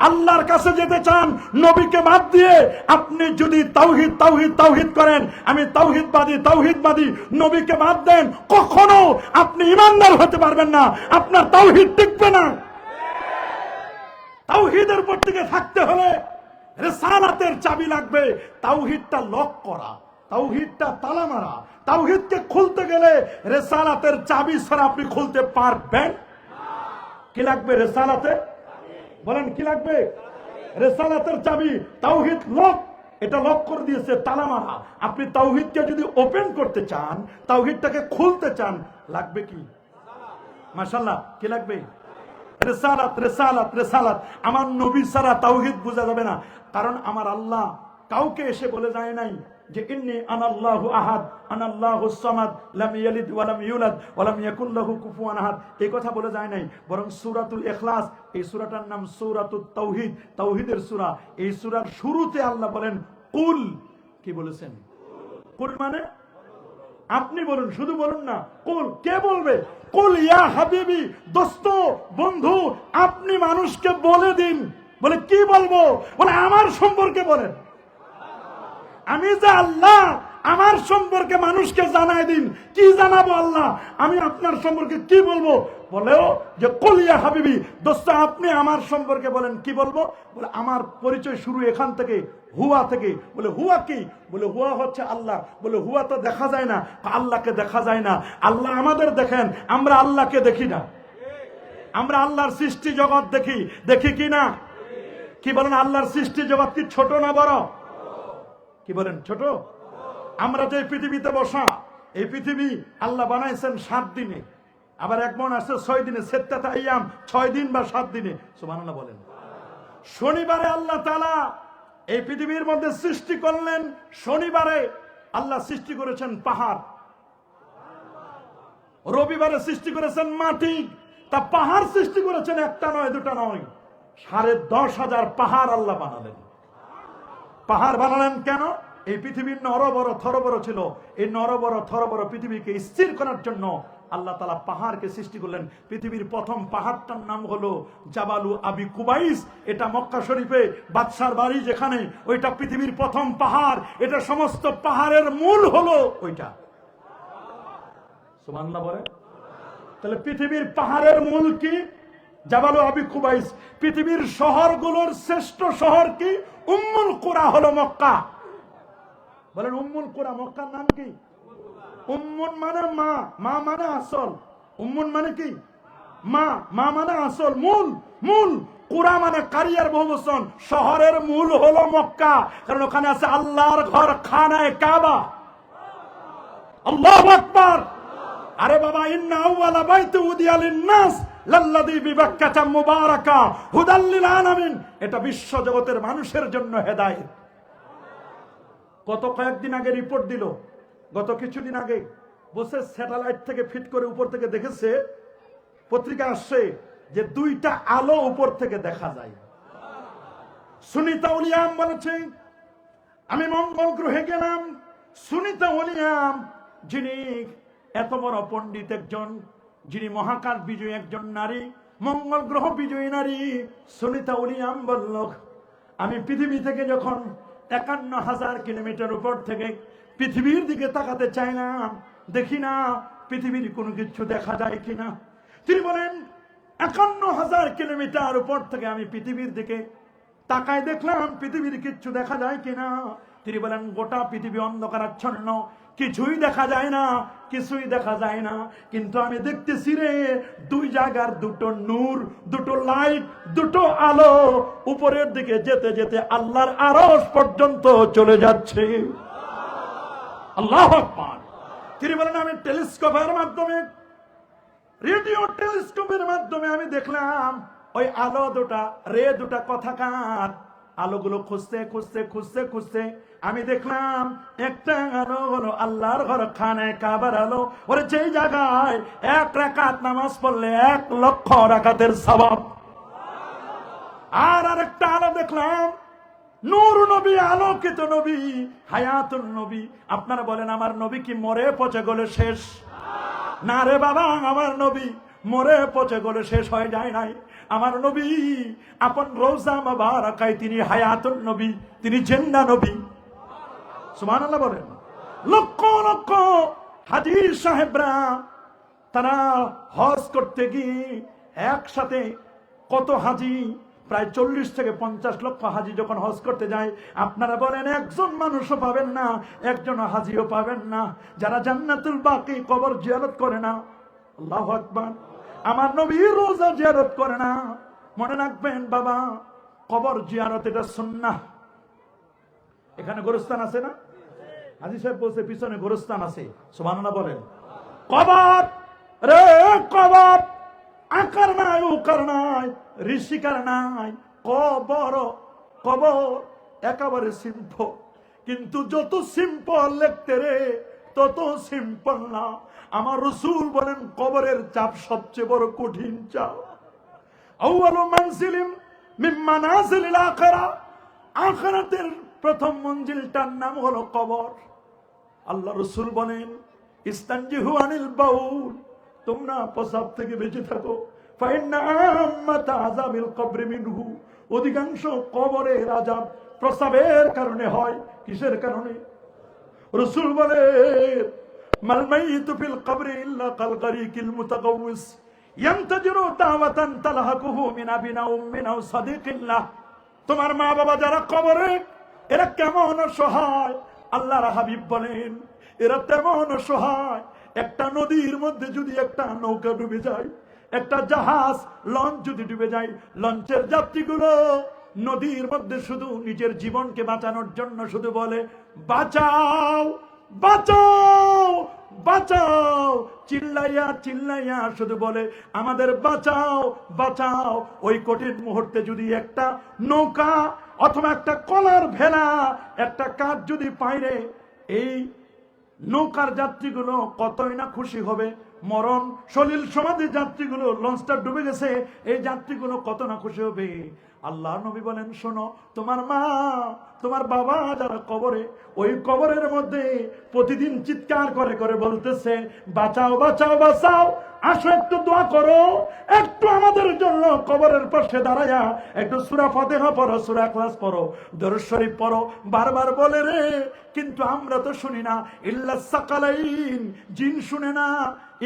আল্লাহর কাছে যেতে চান, নবীকে বাদ দিয়ে আপনি যদি তাওহীদ তাওহীদ তাওহীদ করেন, আমি তাওহীদবাদী, নবীকে বাদ দেন, কখনো আপনি ঈমানদার হতে পারবেন না, আপনার তাওহীদ টিকবে না। তাওহীদের উপর টিকে থাকতে হলে রিসালাতের চাবি লাগবে। তাওহীদটা লক করা, তাওহীদটা তালা মারা। তাওহীদকে খুলতে গেলে রিসালাতের চাবি ছাড়া আপনি খুলতে পারবেন? কি লাগবে রিসালাতে? বলেন কি লাগবে? রিসালাতের চাবি। তাওহীদ লক, এটা লক করে দিয়েছে, তালা মারা। আপনি তাওহীদকে যদি ওপেন করতে চান, তাওহীদটাকে খুলতে চান, লাগবে কি? মাশাআল্লাহ, কি লাগবে? রিসালাত, রিসালাত, রিসালাত। আমার নবী ছাড়া তাওহীদ বোঝা যাবে না। কারণ আমার আল্লাহ কাউকে এসে বলে যায় নাই যে ইন্নী আনাল্লাহু আহাদ, আনাল্লাহুস সামাদ, লাম ইয়ালিদ ওয়া লাম ইউলাদ ওয়া লাম ইয়াকুল লাহু কুফুয়ান আহাদ, এই কথা বলে যায় নাই। বরং সূরাতুল ইখলাস, এই সূরাটার নাম সূরাতুত তাওহীদ, তাওহীদের সূরা। এই সূরার শুরুতে আল্লাহ বলেন কুল। কি বলেছেন? কুল মানে আপনি বলুন, শুধু বলুন না, কুল। কে বলবে? কুল ইয়া হাবিবি, দোস্ত, বন্ধু, আপনি মানুষকে বলে দিন। বলে কি বলবো? বলে আমার সম্পর্কে বলেন। আমি যে আল্লাহ, আমার সম্পর্কে মানুষকে জানাই দিন। কি জানাবো আল্লাহ? আমি আপনার সম্পর্কে কি বলবো? বলেও যে কুল ইয়া হাবিবি, দোস্ত আপনি আমার সম্পর্কে বলেন। কি বলবো? বলে আমার পরিচয় শুরু এখান থেকে, হুয়া থেকে। বলে হুয়া কি? বলে হুয়া হচ্ছে আল্লাহ। বলে হুয়া তো দেখা যায় না। আল্লাহকে দেখা যায় না, আল্লাহ আমাদের দেখেন, আমরা আল্লাহকে দেখি না। আমরা আল্লাহর সৃষ্টি জগৎ দেখি, দেখি কি না? কি বলেন, আল্লাহর সৃষ্টি জগৎ কি ছোট না বড়? কি বলেন, ছোট? আমরা যে পৃথিবীতে বসা, এই পৃথিবী আল্লাহ বানাইছেন 7 দিনে, আবার এক মন আছে 6 দিনে, সেত্তাতা আইয়াম, 6 দিন বা 7 দিনে। সুবহানাল্লাহ বলেন। শনিবারে আল্লাহ তাআলা এই পৃথিবীর মধ্যে সৃষ্টি করলেন। শনিবারে আল্লাহ সৃষ্টি করেছেন পাহাড়, রবিবারে সৃষ্টি করেছেন মাটি। তা পাহাড় সৃষ্টি করেছেন একটা নয়, দুটা নয়, 10,500 পাহাড় আল্লাহ বানালেন। পাহাড় বানালেন কেন? এই পৃথিবীর নরবর থরবর ছিল, এই নরবর থরবর পৃথিবীকে স্থির করার জন্য আল্লাহ তাআলা পাহাড়কে সৃষ্টি করলেন। পৃথিবীর প্রথম পাহাড়টার নাম হলো জাবালু আবি কুবাইস। এটা মক্কা শরীফে বাদশার বাড়ি যেখানে, ওইটা পৃথিবীর প্রথম পাহাড়। এটা সমস্ত পাহাড়ের মূল হলো ওইটা। সুবহানাল্লাহ বলে। তাহলে পৃথিবীর পাহাড়ের মূল কি? জাবালু আবি কুবাইস। পৃথিবীর শহরগুলোর শ্রেষ্ঠ শহর কি? উম্মুল কুরা হলো মক্কা। বলেন উম্মুল কুরা, মক্কার নাম কি? উম্মুন মানে মা, মা মানে আসল। উম্মুন মানে কি? মা, মা মানে আসল, মূল। মূল কুরা মানে কারিয়ার বহুবচন। শহরের মূল হলো মক্কা, কারণ ওখানে আছে আল্লাহর ঘর, খানায়ে কাবা। আল্লাহু আকবার। আরে বাবা, ইন্না আউওয়ালা বাইতি উদিয়া লিন-নাস লাল্লাযী বিবাক্কাতা মুবারাকা হুদাল লিল আলামিন। এটা বিশ্ব জগতের মানুষের জন্য হেদায়েত। গত কয়েকদিন আগে রিপোর্ট দিল, গত কিছুদিন আগে বসে স্যাটেলাইট থেকে ফিট করে উপর থেকে দেখেছে, পত্রিকা আসছে যে 2টা আলো উপর থেকে দেখা যায়। সুনিতা উলিয়াম বলেছে, আমি মঙ্গল গ্রহে গেলাম। সুনিতা উলিয়াম, যিনি এত বড় পণ্ডিত একজন, যিনি মহাকাশ বিজয়ী একজন নারী, মঙ্গল গ্রহ বিজয়ী নারী, সুনিতা উলিয়াম বলল, আমি পৃথিবী থেকে যখন 51,000 কিলোমিটার উপর থেকে পৃথিবীর দিকে তাকাতে চাইলাম, দেখি না পৃথিবীর কোনো কিছু দেখা যায় কিনা। তিনি বলেন 51,000 কিলোমিটার উপর থেকে আমি পৃথিবীর দিকে তাকায় দেখলাম পৃথিবীর কিচ্ছু দেখা যায় কিনা। তিনি বলেন গোটা পৃথিবী অন্ধকারাচ্ছন্ন, কিছুই দেখা যায় না, কিছুই দেখা যায় না, কিন্তু আমি দেখতেছি রে দুই জায়গার দুটো নূর, দুটো লাইট, দুটো আলো উপরের দিকে যেতে যেতে আল্লাহর আরশ পর্যন্ত চলে যাচ্ছে। আল্লাহু আকবার। তিনি বলেন আমি টেলিস্কোপের মাধ্যমে, রেডিও টেলিস্কোপের মাধ্যমে আমি দেখলাম ওই আলো দুটা, রে দুটা কথাকার আলোগুলো খুঁজতে খুঁজতে খুঁজতে খুঁজতে আমি দেখলাম একটা আলো হলো আল্লাহর ঘর খানে কাবার আলো। ওরে যেই জায়গায় 1 রাকাত নামাজ পড়লে 1 লক্ষ রাকাতের সওয়াব। আর আরেকটা আলো দেখলাম নূর নবী, আলোকিত নবী, হায়াতুন নবী। আপনারা বলেন আমার নবী কি মরে পচে গলে শেষ? না রে বাবা, আমার নবী মরে পচে গলে শেষ হয়ে যায় নাই। আমার নবী আপন রওজা মুবারাকায় তিনি হায়াতুন নবী, তিনি জিন্দা নবী। সুবহানাল্লাহ বলেন। লক্ষ লক্ষ হাজী সাহেবরা তারা হজ করতে গিয়ে একসাথে কত হাজী, প্রায় 40 থেকে 50 লক্ষ হাজী যখন হজ করতে যায়, আপনারা বলেন একজন মানুষও পাবেন না, একজন হাজীও পাবেন না যারা জান্নাতুল বাকি কবর জিয়ারত করে না। আল্লাহু আকবার। আমার নবীর রওজা জিয়ারত করে না। মনে রাখবেন বাবা, কবর জিয়ারত এটা সুন্নাহ। এখানে গোরস্থান আছে না? হাজী সাহেব বলছে পিছনে গোরস্থান আছে। সুবহানাল্লাহ বলেন। কবর রে কবর, আকার নাই উকার নাই ঋষিকার নাই, কবর কবর একেবারে সিম্পল, কিন্তু যত সিম্পল লিখতে রে তত সিম্পল না। আমার রাসূল বলেন কবরের চাপ সবচেয়ে বড় কঠিন চাপ। আউয়ালু মানজিলিম মিন মানাজিলিল আখিরা, আখিরাতের প্রথম মঞ্জিলটার নাম হলো কবর। আল্লাহ রাসূল বলেন ইস্তানজিহু আনিল বাউল, তোমরা প্রস্রাব থেকে বেঁচে থাকো। ফাইন্না আম্মাতা আযাবিল কবরি মিনহু, অধিকাংশ কবরের আযাব প্রস্রাবের কারণে হয়। কিসের কারণে? রাসূল বলেন মাল মাইয়িতু ফিল কবরি ইল্লা কাল গারিকিল মুতাগাউইস ইয়ান্তাজিরু দাওয়াতান তালহাকুহু মিন আবিনা উম্মিন আও সাদিকিল্লাহ। তোমার মা বাবা যারা কবরে, এরা কেমন অসহায়। আল্লাহর হাবিব বলেন এরা তেমন অসহায়, একটা নদীর মধ্যে যদি একটা নৌকা ডুবে যায়, একটা জাহাজ লঞ্চ যদি ডুবে যায়, লঞ্চের যাত্রীগুলো নদীর মধ্যে শুধু নিজের জীবনকে বাঁচানোর জন্য শুধু বলে বাঁচাও বাঁচাও বাঁচাও, চিল্লাইয়া চিল্লাইয়া শুধু বলে আমাদের বাঁচাও বাঁচাও। ওই কঠিন মুহূর্তে যদি একটা নৌকা অথবা একটা কলার ভেলা, একটা কাঠ যদি পাইরে, এই নৌকার যাত্রীগুলো কতই না খুশি হবে। মরণ সলিল সমাধি যাত্রীগুলো, লঞ্চটা ডুবে গেছে, এই যাত্রীগুলো কত না খুশি হবে। আল্লাহ নবী বলেন শোনো, তোমার মা তোমার বাবা যারা কবরে, ওই কবরের মধ্যে প্রতিদিন চিৎকার করে করে বলতেছে বাঁচাও বাঁচাও বাঁচাও, আসো একটু দোয়া করো, একটু আমাদের জন্য কবরের পাশে দাঁড়ায়া একটু সূরা ফাতিহা পড়ো, সূরা ইখলাস পড়ো, দরুদ শরীফ পড়ো। বারবার বলে রে, কিন্তু আমরা তো শুনি না। ইল্লা সাকালাইন, জিন শুনে না,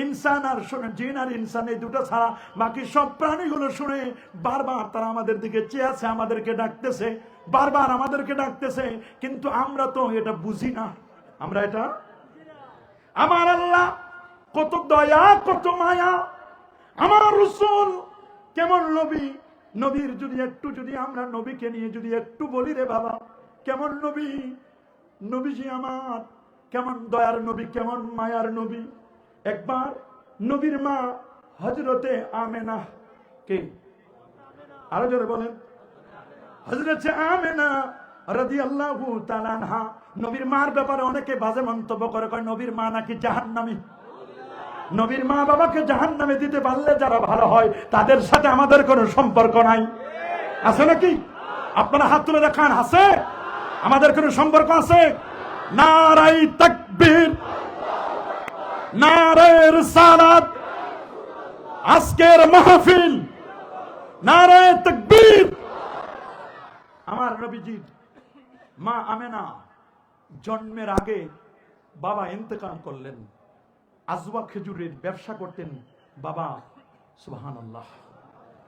ইনসান আর শুনে, জিন আর ইনসান এই দুটো ছাড়া বাকি সব প্রাণীগুলো শুনে। বারবার তারা আমাদের দিকে চেয়ে আছে, আমাদেরকে ডাকতেছে, বারবার আমাদেরকে ডাকতেছে, কিন্তু আমরা তো এটা বুঝি না। আমরা এটা, আমার আল্লাহ কত দয়া কত মায়া, আমার রাসূল কেমন নবী, নবীর যদি একটু যদি আমরা নবীকে নিয়ে যদি একটু বলি রে বাবা, কেমন নবী, নবীজি আমার কেমন দয়ার নবী, কেমন মায়ার নবী। একবার নবীর মা হযরতে আমেনা, কে আরো জোরে বলেন, হযরতে আমেনা রাদিয়াল্লাহু তাআলা আনহা, নবীর মার ব্যাপারে অনেকে বাজে মন্তব্য করে, কয় নবীর মা নাকি জাহান্নামী। নবীর মা বাবাকে জাহান্নামে দিতে পারলে যারা ভালো হয়, তাদের সাথে আমাদের কোনো সম্পর্ক নাই। আছে নাকি? আপনারা হাত তুলে দেখান, আছে? আমাদের কোনো সম্পর্ক আছে? নারায়ে তাকবীর, নারায়ে রিসালাত, আজকের মাহফিল নারায়ে তাকবীর। আমার নবীজির মা আমেনা জন্মের আগে বাবা ইন্তেকাল করলেন। আজওয়া খেজুরের ব্যবসা করতেন বাবা। সুবহানাল্লাহ।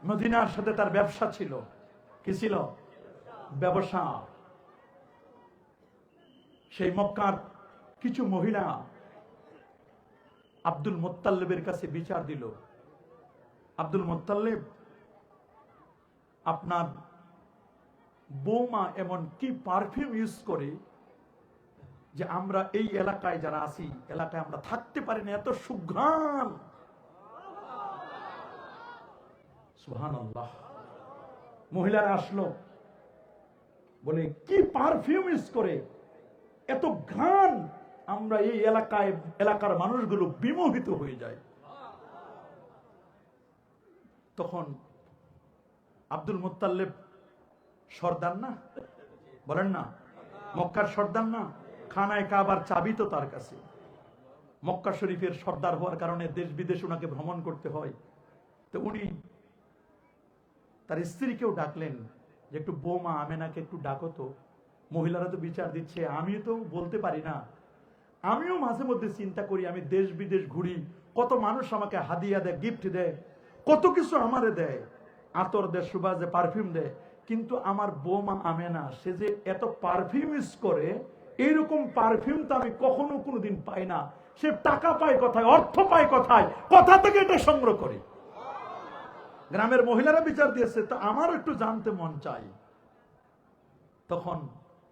মদিনার সাথে তার ব্যবসা ছিল। কি ছিল? ব্যবসা। সেই মক্কার কিছু মহিলা আব্দুল মুত্তালিবের কাছে বিচার দিল, আব্দুল মুত্তালিব, আপনার বৌমা এমন কি পারফিউম ইউজ করে যে আমরা এই এলাকায় যারা আছি, এলাকায় আমরা থাকতে পারি না, এত সুঘ্রাণ। সুবহানাল্লাহ। মহিলারা আসলো, বলে কি পারফিউম ইউজ করে, এত ঘ্রাণ, আমরা এই এলাকায়, এলাকার মানুষগুলো বিমোহিত হয়ে যায়। তখন আব্দুল মুত্তালিব সর্দার না, বলেন না, মক্কার সর্দার না, খানায় কাবার চাবি তো তার কাছে। মক্কা শরীফের সর্দার হওয়ার কারণে দেশ বিদেশ ওনাকে ভ্রমণ করতে হয়। তো উনি তার স্ত্রীকেও ডাকলেন যে একটু বৌমা আমেনাকে একটু ডাকো তো। মহিলারা তো বিচার দিচ্ছে, আমিও তো বলতে পারি না, আমিও মাঝে মধ্যে চিন্তা করি, আমি দেশ বিদেশ ঘুরি, কত মানুষ আমাকে হাদিয়া দেয়, গিফট দেয়, কত কিছু আমারে দেয়, আতর দেয়, সুবাস দেয়, পারফিউম দেয়, কিন্তু আমার বৌমা আমেনা সে যে এত পারফিউম ইউজ করে, এইরকম পারফিউম তো আমি কখনো কোনোদিন পাই না। সে টাকা পায় কোথায়, অর্থ পায় কোথায়, কোথা থেকে এটা সংগ্রহ করে? গ্রামের মহিলারা বিচার দিয়েছে, তো আমারও একটু জানতে মন চাই। তখন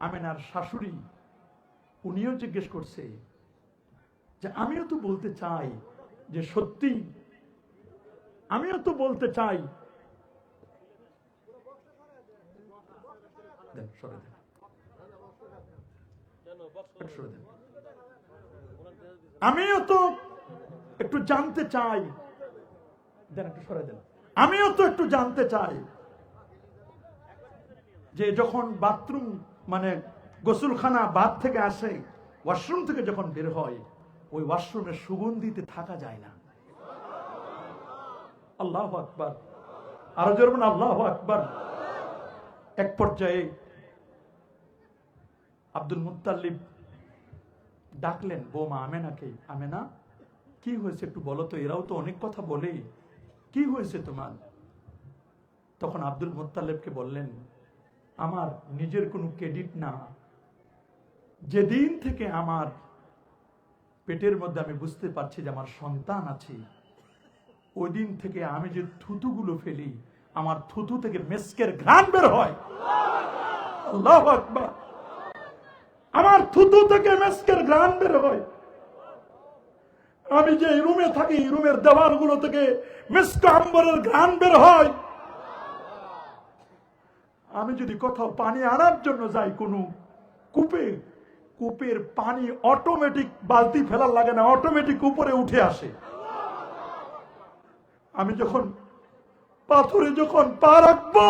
আমেনার শাশুড়ি উনিও জিজ্ঞেস করছে যে আমিও তো বলতে চাই, যে সত্যি আমিও তো বলতে চাই। আমিও তো একটু জানতে চাই, দেন একটু সরে দেন, আমিও তো একটু জানতে চাই যে যখন বাথরুম মানে গোসলখানা বাথ থেকে আসে, ওয়াশরুম থেকে যখন বের হয়, ওই ওয়াশরুমের সুগন্ধিতে থাকা যায় না। আল্লাহু আকবার, আরো জোরে বলুন আল্লাহু আকবার। এক পর্যায়ে আব্দুল মুত্তালিব ডাকলেন বৌমা আমেনাকে, আমেনা কি হয়েছে একটু বলো তো, এরাও তো অনেক কথা বলে, কি হয়েছে তোমার? তখন আব্দুল মুত্তালিবকে বললেন, আমার নিজের কোনো ক্রেডিট না, যেদিন থেকে আমার পেটের মধ্যে আমি বুঝতে পারছি যে আমার সন্তান আছে, ওই দিন থেকে আমি যে থুতুগুলো ফেলি, আমার থুতু থেকে মেস্কের ঘ্রাণ বের হয়। আল্লাহু আকবার। আমার থুতু থেকে মেস্কের ঘ্রাণ বের হয়। আমি যে রুমে থাকি, রুমের দেওয়ালগুলো থেকে মিস্ক আম্বরের ঘ্রাণ বের হয়। আমি যদি কোথাও পানি আনার জন্য যাই কোনো কূপে, কূপের পানি অটোমেটিক, বালতি ফেলার লাগে না, অটোমেটিক উপরে উঠে আসে। আমি যখন পাথরে যখন পা রাখবো,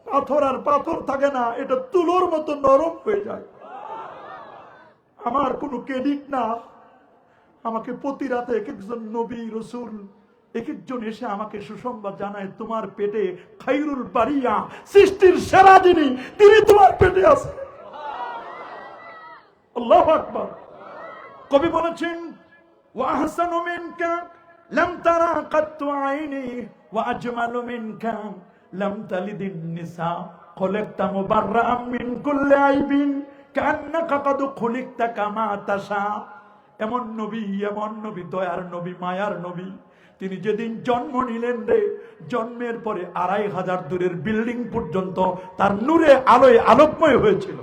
পাথর আর পাথর থাকে না, এটা তুলোর মতো নরম হয়ে যায়। আমার কোনো ক্রেডিট না। আমাকে প্রতি রাতে এক একজন নবী রাসূল এক একজন এসে আমাকে সুসংবাদ জানায়, তোমার পেটে খায়রুল বারিয়া, সৃষ্টির সেরা যিনি, তিনি তোমার পেটে আছেন। আল্লাহু আকবার। কবি বলেছেন, ওয়া আহসানু মিনকা লাম তারা কাত্তু আইনি ওয়া আজমালু মিনকা লাম তালিদিন নিসা খলাকতা মুবাররাআম মিন কুল্লি আইবিন কান্নাকা কাদ খুলিকতা কামা তাশা। এমন নবী, দয়ার নবী, মায়ার নবী, তিনি যেদিন জন্ম নিলেন রে, জন্মের পরে 2500 দূরের বিল্ডিং পর্যন্ত তার নূরে আলোয় আলোকময় হয়েছিল।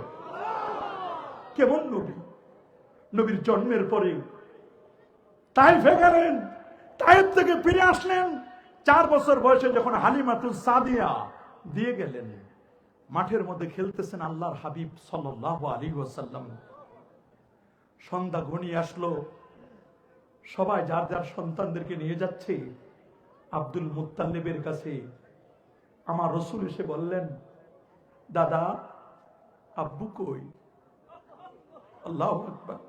কেমন নবী! নবীর জন্মের পরে তায়েফে গেলেন, তায়েফ থেকে ফিরে আসলেন, 4 বছর বয়সে যখন হালিমাতুস সাদিয়া দিয়ে গেলেন, মাঠের মধ্যে খেলতেছেন আল্লাহর হাবিব সাল্লাল্লাহু আলাইহি ওয়াসাল্লাম। সন্ধ্যা ঘনিয়ে আসলো, সবাই যার যার সন্তানদেরকে নিয়ে যাচ্ছে আব্দুল মুত্তালিবের কাছে। আমার রাসূল এসে বললেন, দাদা আব্বু কই? আল্লাহু আকবার।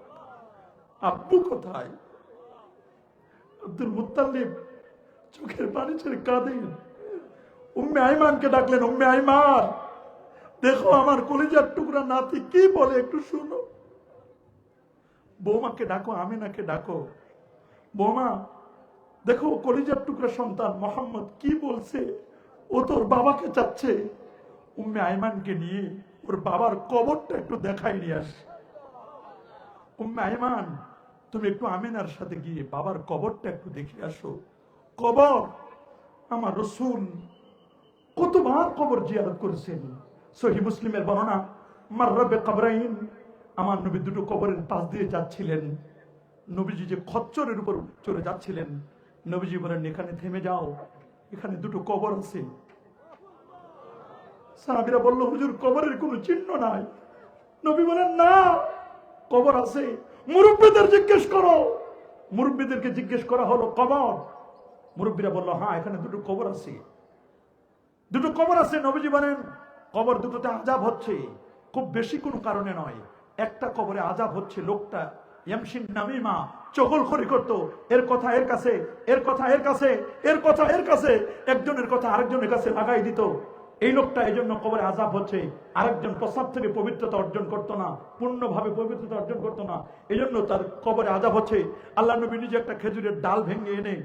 আব্বু কোথায়? আব্দুল মুত্তালিব চোখের পানি ছেড়ে কাঁদেন। উম্মে আইমানকে ডাকলেন, উম্মে আইমান, দেখো আমার কলিজার টুকরা নাতি কি বলে, একটু শুনো। বৌমাকে ডাকো, আমিনাকে ডাকো, বৌমা দেখো কলিজার টুকরা সন্তান মোহাম্মদ কি বলছে, ও তোর বাবাকে চাচ্ছে। উম্মে আইমানকে নিয়ে ওর বাবার কবরটা একটু দেখাই নিয়ে আসে। উম্মে আইমান, তুমি একটু আমিনার সাথে গিয়ে বাবার কবরটা একটু দেখে আসো। কবর, আমার রাসূল কতবার কবর জিয়ারত করেছেন। সহিহ মুসলিমের বর্ণনা, মাররা বিকবরাইন, আমার নবী দুটো কবরের পাশ দিয়ে যাচ্ছিলেন। নবীজি যে খচ্চরের উপর চলে যাচ্ছিলেন, নবীজি বলেন এখানে থেমে যাও, এখানে দুটো কবর আছে। সাহাবীরা বলল, হুজুর কবরের কোনো চিহ্ন নাই। নবী বলেন না, কবর আছে। মুরব্বীদের জিজ্ঞেস করো। মুরব্বীদেরকে জিজ্ঞেস করা হলো কবর। মুরব্বীরা বলল হ্যাঁ, এখানে দুটো কবর আছে, দুটো কবর আছে। নবীজি বলেন কবর দুটোতে আযাব হচ্ছে, খুব বেশি কোনো কারণে নয়। একটা কবরে আযাব হচ্ছে, লোকটা ইয়ামশিন নামিমা, চগলখড়ি করতো, এর কথা এর কাছে, এর কথা এর কাছে, এর কথা এর কাছে, একজনের কথা আরেকজনের কাছে লাগাই দিত। এই লোকটা এই জন্য কবরে আযাব হচ্ছে। আরেকজন প্রস্রাব থেকে পবিত্রতা অর্জন করতো না, পূর্ণভাবে পবিত্রতা অর্জন করতো না, এই জন্য তার কবরে আযাব হচ্ছে। আল্লাহ নবী নিজে একটা খেজুরের ডাল ভেঙে এনে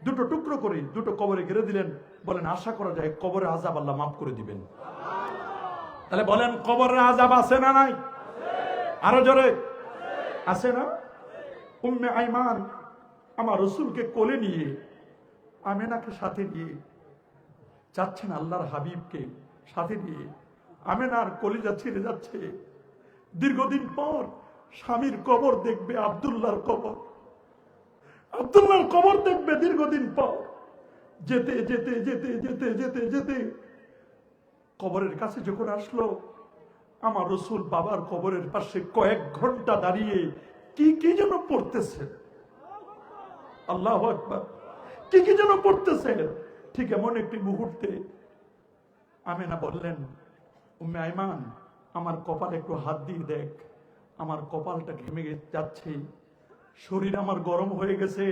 দুটো টুকরো করে দুটো কবরে ঘিরে দিলেন। বলেন আশা করা যায় কবরে আযাব আল্লাহ মাফ করে দিবেন। তাহলে বলেন কবরের আযাব আছে না নাই? আরো জোরে আছে না? উম্মে আইমান আমার রাসূলকে কোলে নিয়ে, আমেনাকে সাথে নিয়ে যাচ্ছেন, আল্লাহর হাবিবকে সাথে নিয়ে। আমেনার কলিজা ছিঁড়ে যাচ্ছে। দীর্ঘদিন পর স্বামীর কবর দেখবে, আব্দুল্লাহর কবর, আব্দুল্লাহর কবর দেখবে দীর্ঘদিন পর। যেতে যেতে যেতে যেতে যেতে যেতে কবরের কাছে যখন আসলো, আমার রাসূল বাবার কবরের পাশে কয়েক ঘন্টা দাঁড়িয়ে কি কি যেন পড়তেছেন। আল্লাহু আকবার, কি কি যেন পড়তেছেন। ঠিক এমন একটি মুহূর্তে আমেনা বললেন, উম্মে আইমান আমার কপালে একটু হাত দিয়ে দেখ, আমার কপালটা ঘেমে যাচ্ছে, শরীর আমার গরম হয়ে গেছে,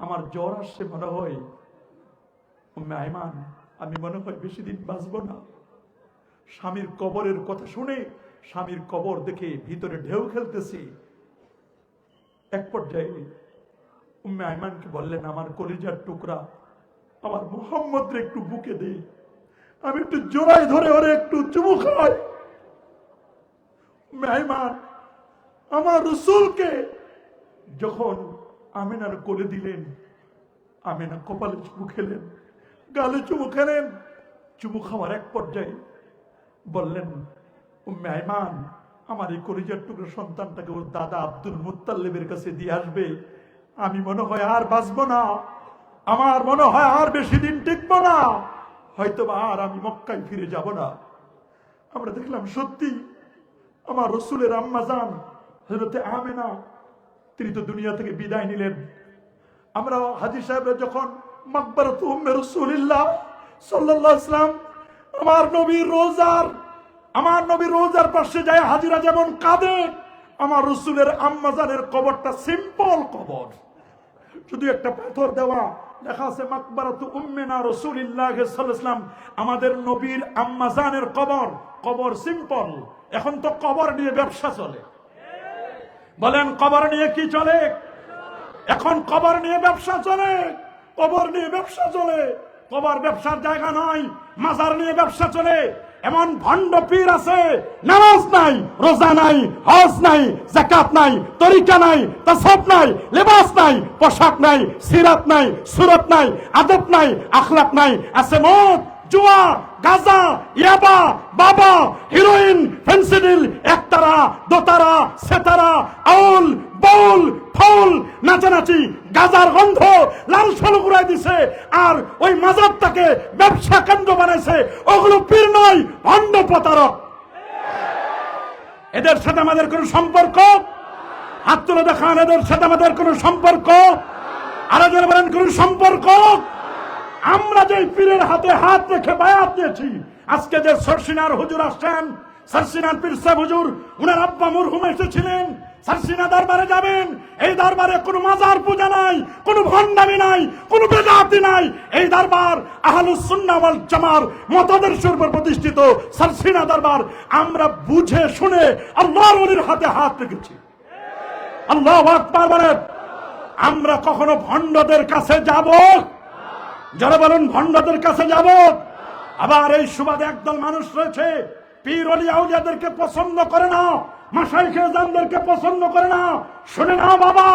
আমার জ্বর আসছে মনে হয়। উম্মে আইমান, আমি মনে হয় বেশি দিন বাঁচবো না। স্বামীর কবরের কথা শুনে, স্বামীর কবর দেখে ভিতরে ঢেউ খেলতেছি। এক পর্যায়ে উম্মে আইমানকে বললেন, আমার কলিজার টুকরা, আমার মুহাম্মদরে একটু বুকে দে, আমি একটু জোড়ায় ধরে ওরে একটু চুমু খাই। উম্মে আইমান আমার রাসূলকে যখন আমেনার কোলে দিলেন, আমেনা কপালে চুমু খেলেন, গালে চুমু খেলেন। চুমু খাওয়ার এক পর্যায়ে বললেন, উম্মে আইমান আমার এই কলিজার টুকরা সন্তানটাকে ওর দাদা আব্দুল মুত্তালিবের কাছে দিয়ে আসবে। আমি মনে হয় আর বাঁচবো না, আমার মনে হয় আর বেশি দিন টিকবো না, হয়তোবা আর আমি মক্কায় ফিরে যাব না। আমরা দেখলাম সত্যি আমার রাসূলের আম্মা জান হযরতে আমেনা তিনি তো দুনিয়া থেকে বিদায় নিলেন। আমরা হাজী সাহেবরা যখন মাকবারাত উম্মে রাসূলিল্লাহ সাল্লাল্লাহু আলাইহি ওয়াসাল্লাম, আমার নবীর রোজার পাশে যায় হাজিরা যেমন কাঁদে, আমার রাসূলের আম্মা জানের কবরটা সিম্পল কবর, শুধু একটা পাথর দেওয়া, লেখা আছে মাকবারাতু উম্মিনা রাসূলিল্লাহ সাল্লাল্লাহু আলাইহি ওয়াসাল্লাম, আমাদের নবীর আম্মা জানের কবর। কবর সিম্পল। এখন তো কবর নিয়ে ব্যবসা চলে। বলেন কবর নিয়ে কি চলে? এখন কবর নিয়ে ব্যবসা চলে, কবর নিয়ে ব্যবসা চলে। কবর ব্যবসার জায়গা নয়, মাজার নিয়ে ব্যবসা চলে। এমন ভণ্ড পীর আছে, নামাজ নাই, রোজা নাই, হজ নাই, যাকাত নাই, তরিকা নাই, তাসাউফ নাই, লিবাস নাই, পোশাক নাই, সিরাত নাই, সুরত নাই, আদব নাই, আখলাক নাই। আছে মদ, জুয়া, গাঁজা, ইয়াবা, বাবা, হিরোইন, ফেন্সিডিল, একতারা, দোতারা, সেতারা, আউল, বাউল, ফাউল, নাচানাচি, গাজার গন্ধ লাল সালু ঘুরাই দিছে, আর ওই মাজারটাকে ব্যবসা কেন্দ্র বানাইছে। ওগুলো পীর নয়, ভণ্ড প্রতারক। এদের সাথে আমাদের কোন সম্পর্ক? হাত তুলে দেখান, এদের সাথে আমাদের কোন সম্পর্ক? আরো যারা বলেন কোন সম্পর্ক? আমরা যে পীরের হাতে হাত রেখে বায়াত নিয়েছি, আজকে যে সরসিনার হুজুর আসছেন, সরসিনার পীর সাহেব হুজুর, উনার আব্বা মরহুম এসেছিলেন, সরসিনা দরবারে যাবেন। এই দরবারে কোনো মাজার পূজা নাই, কোনো ভণ্ডামি নাই, কোনো বেদাতি নাই। এই দরবার আহলুস সুন্নাহ ওয়াল জামার মতাদর্শের উপর প্রতিষ্ঠিত সরসিনা দরবার। আমরা বুঝে শুনে আল্লাহর ওলির হাতে হাত রেখেছি। আল্লাহু আকবার বলেন। আমরা কখনো ভণ্ডদের কাছে যাব? যারা বলেন ভণ্ডদের কাছে যাব। আবার এই সুবাদে একদল মানুষ রয়েছে, পীর ওলি আউলিয়াদেরকে পছন্দ করে না, মাশায়েখে জামদেরকে পছন্দ করে না। শুনে না বাবা,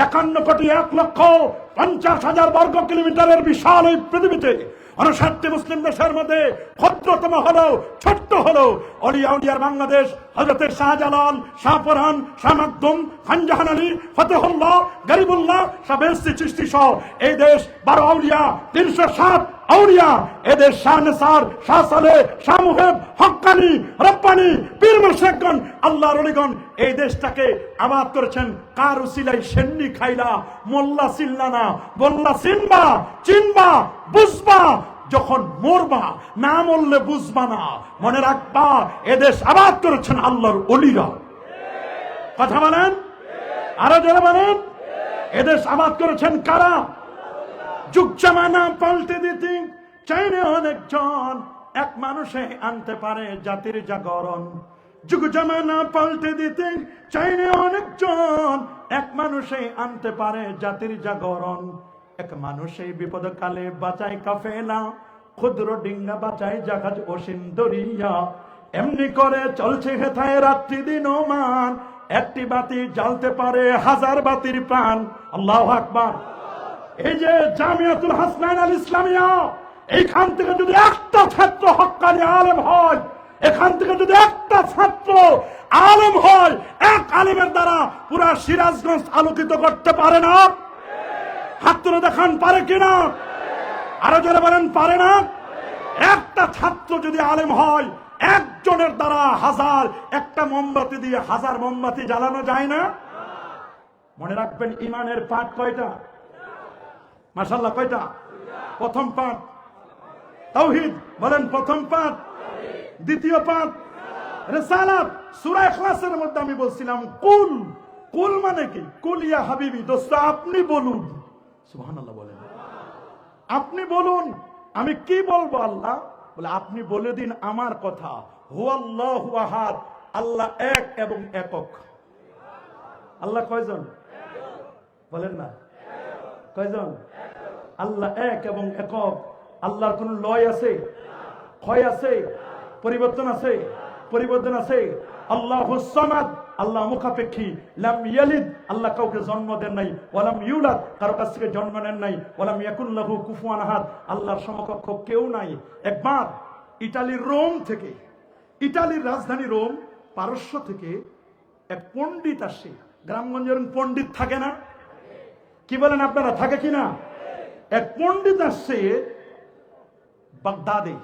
51,01,50,000 বর্গ কিলোমিটারের বিশাল এই পৃথিবীতে 59টি মুসলিম দেশের মধ্যে ক্ষুদ্রতম হলো, ছোট্ট হলো ওলি আউলিয়ার বাংলাদেশ। হযরত শাহজালাল, শাহপরান, শাহ মাকদুম, খান জাহান আলী, ফতেহুল্লাহ, গরিবুল্লাহ, শাহ বেহেশতি চিশতি সহ এই দেশ 12 আউলিয়া, 307 আউলিয়া। এদের শাহ নেসার, শাহ সালেহ, শাহ মুহিব, হক্কানি, রব্বানি, পীর মুর্শিদগণ, আল্লাহর ওলিগণ এই দেশটাকে আবাদ করেছেন। কার উসিলাই সেন্নি খাইলা, মোল্লা চিল্লানা, গোল্লা চিনবা, চিনবা, বুঝবা, যখন মরবা, না মরলে বুঝবা না। মনে রাখবা, এদেশ আবাদ করেছেন আল্লাহর ওলিরা। কথা বলেন, আরো যারা বলেন, এদেশ আবাদ করেছেন কারা? যুগ জামানা পাল্টে দিতে চাইলে অনেকজন, এক মানুষে আনতে পারে জাতির জাগরণ। যুগ জামানা পাল্টে দিতে চাইলে অনেকজন, এক মানুষে আনতে পারে জাতির জাগরণ। এক মানুষে বিপদকালে বাঁচায় কাফেলা, ক্ষুদ্র ডিঙ্গা বাঁচায় জাহাজ অসীম দরিয়া। এমনি করে চলছে হেথায় রাত্রি দিন ওমান, একটি বাতি জ্বালতে পারে হাজার বাতির প্রাণ। আল্লাহু আকবার। এই যে জামিয়াতুল হাসনাইন আল ইসলামিয়া, এইখান থেকে যদি একটা ছাত্র হক্কানি আলেম হয়, এখান থেকে যদি একটা ছাত্র আলেম হয়, এক আলেমের দ্বারা পুরা সিরাজগঞ্জ আলোকিত করতে পারে না। হাত তুলে দেখান পারে কিনা, আরো যারা বলেন পারে না। একটা ছাত্র যদি আলেম হয়, একজনের দ্বারা হাজার, একটা মোমবাতি দিয়ে হাজার মোমবাতি জ্বালানো যায় না। মনে রাখবেন, ইমানের পাঠ কয়টা? মাশাআল্লাহ, কয়টা? প্রথম পাঠ তাওহীদ, বলেন প্রথম পাঠ। দ্বিতীয় পাঠ রিসালাত। সূরা ইখলাসের মধ্যে আমি বলছিলাম কুল, কুল মানে কি? কুল ইয়া হাবিবি, দোস্ত আপনি বলুন। সুবহানাল্লাহ বলেন, আপনি বলুন। আমি কি বলবো? আল্লাহ বলে আপনি বলে দিন আমার কথা, হুয়াল্লাহু আহাদ, আল্লাহ এক এবং একক। আল্লাহ কয়জন? বলেন না, কয়জন? আল্লাহ এক এবং একক। আল্লাহর কোন লয় আছে? ক্ষয় আছে? পরিবর্তন আছে? পরিবর্তন আছে? আল্লাহুস সামাদ, আল্লাহ মুখাপেক্ষী। লাম ইয়ালিদ, আল্লাহ কাউকে জন্ম দেন নাই। ওয়ালাম ইউলাদ, কারো কাছ থেকে জন্ম নেন নাই। ওয়ালাম ইয়াকুল লাহু কুফুয়ান আহাদ, আল্লাহর সমকক্ষ কেউ নাই। একবার ইতালির রোম থেকে, ইতালির রাজধানী রোম, পারস্য থেকে এক পণ্ডিত আসে। গ্রামগঞ্জের পণ্ডিত থাকে না? কি বলেন আপনারা, থাকে কিনা? এক পণ্ডিত আসছে বাগদাদে।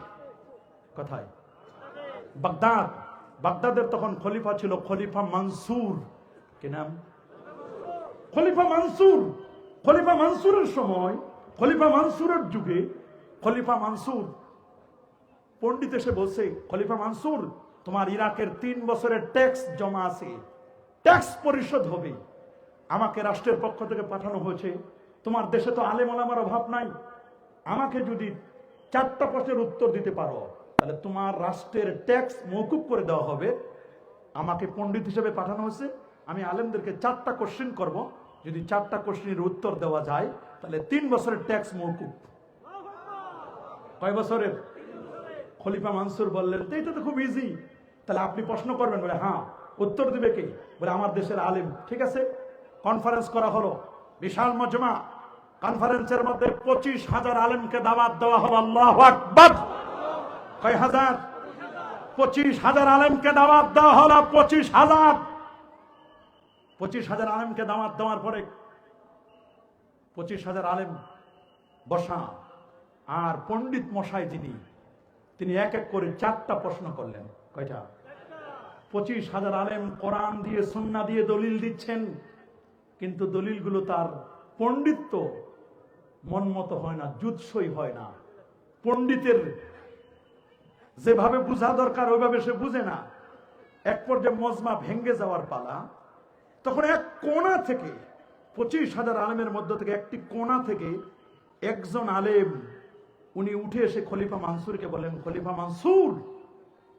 কোথায়? বাগদাদ। বাগদাদের তখন খলিফা ছিল খলিফা মনসুর। কি নাম? খলিফা মনসুর। খলিফা মনসুরের সময়, খলিফা মনসুরের যুগে, খলিফা মনসুর পণ্ডিত এসে বলছে, খলিফা মনসুর, তোমার ইরাকের 3 বছরের ট্যাক্স জমা আছে, ট্যাক্স পরিশোধ হবে। আমাকে রাষ্ট্রের পক্ষ থেকে পাঠানো হয়েছে। তোমার দেশে তো আলেম ওলামার অভাব নাই। আমাকে যদি 4টা প্রশ্নের উত্তর দিতে পারো, তাহলে তোমার রাষ্ট্রের ট্যাক্স মওকুফ করে দেওয়া হবে। আমাকে পণ্ডিত হিসেবে পাঠানো হয়েছে, আমি আলেমদেরকে 4টা কোশ্চেন করব। যদি 4টা কোশ্চেনের উত্তর দেওয়া যায়, তাহলে 3 বছরের ট্যাক্স মওকুফ। কয় বছরের? খলিফা মনসুর বললেন, এটা তো খুব ইজি, তাহলে আপনি প্রশ্ন করবেন। বলে হ্যাঁ। উত্তর দিবে কে? বলে আমার দেশের আলেম। ঠিক আছে, কনফারেন্স করা হলো, বিশাল মজমা। কনফারেন্সের মধ্যে 25,000 আলেমকে দাওয়াত দেওয়া হলো। আল্লাহু আকবার। কয় হাজার? 25,000 আলেমকে দাওয়াত দেওয়া হলো। 25,000 আলেমকে দাওয়াত দেওয়ার পরে 25,000 আলেম বসা, আর পণ্ডিত মশাই তিনি এক এক করে 4টা প্রশ্ন করলেন। কয়টা? 25,000 আলেম কোরআন দিয়ে সুন্নাহ দিয়ে দলিল দিচ্ছেন, কিন্তু দলিলগুলো তার পণ্ডিত্য মন মতো হয় না, জুৎসই হয় না। পণ্ডিতের যেভাবে বোঝা দরকার ওইভাবে সে বুঝে না। এক পর্যায়ে মজমা ভেঙ্গে যাওয়ার পালা। তখন এক কোণা থেকে, 25,000 আলেমের মধ্য থেকে একটি কোণা থেকে একজন আলেম উনি উঠে এসে খলিফা মনসুরকে বলেন, খলিফা মনসুর,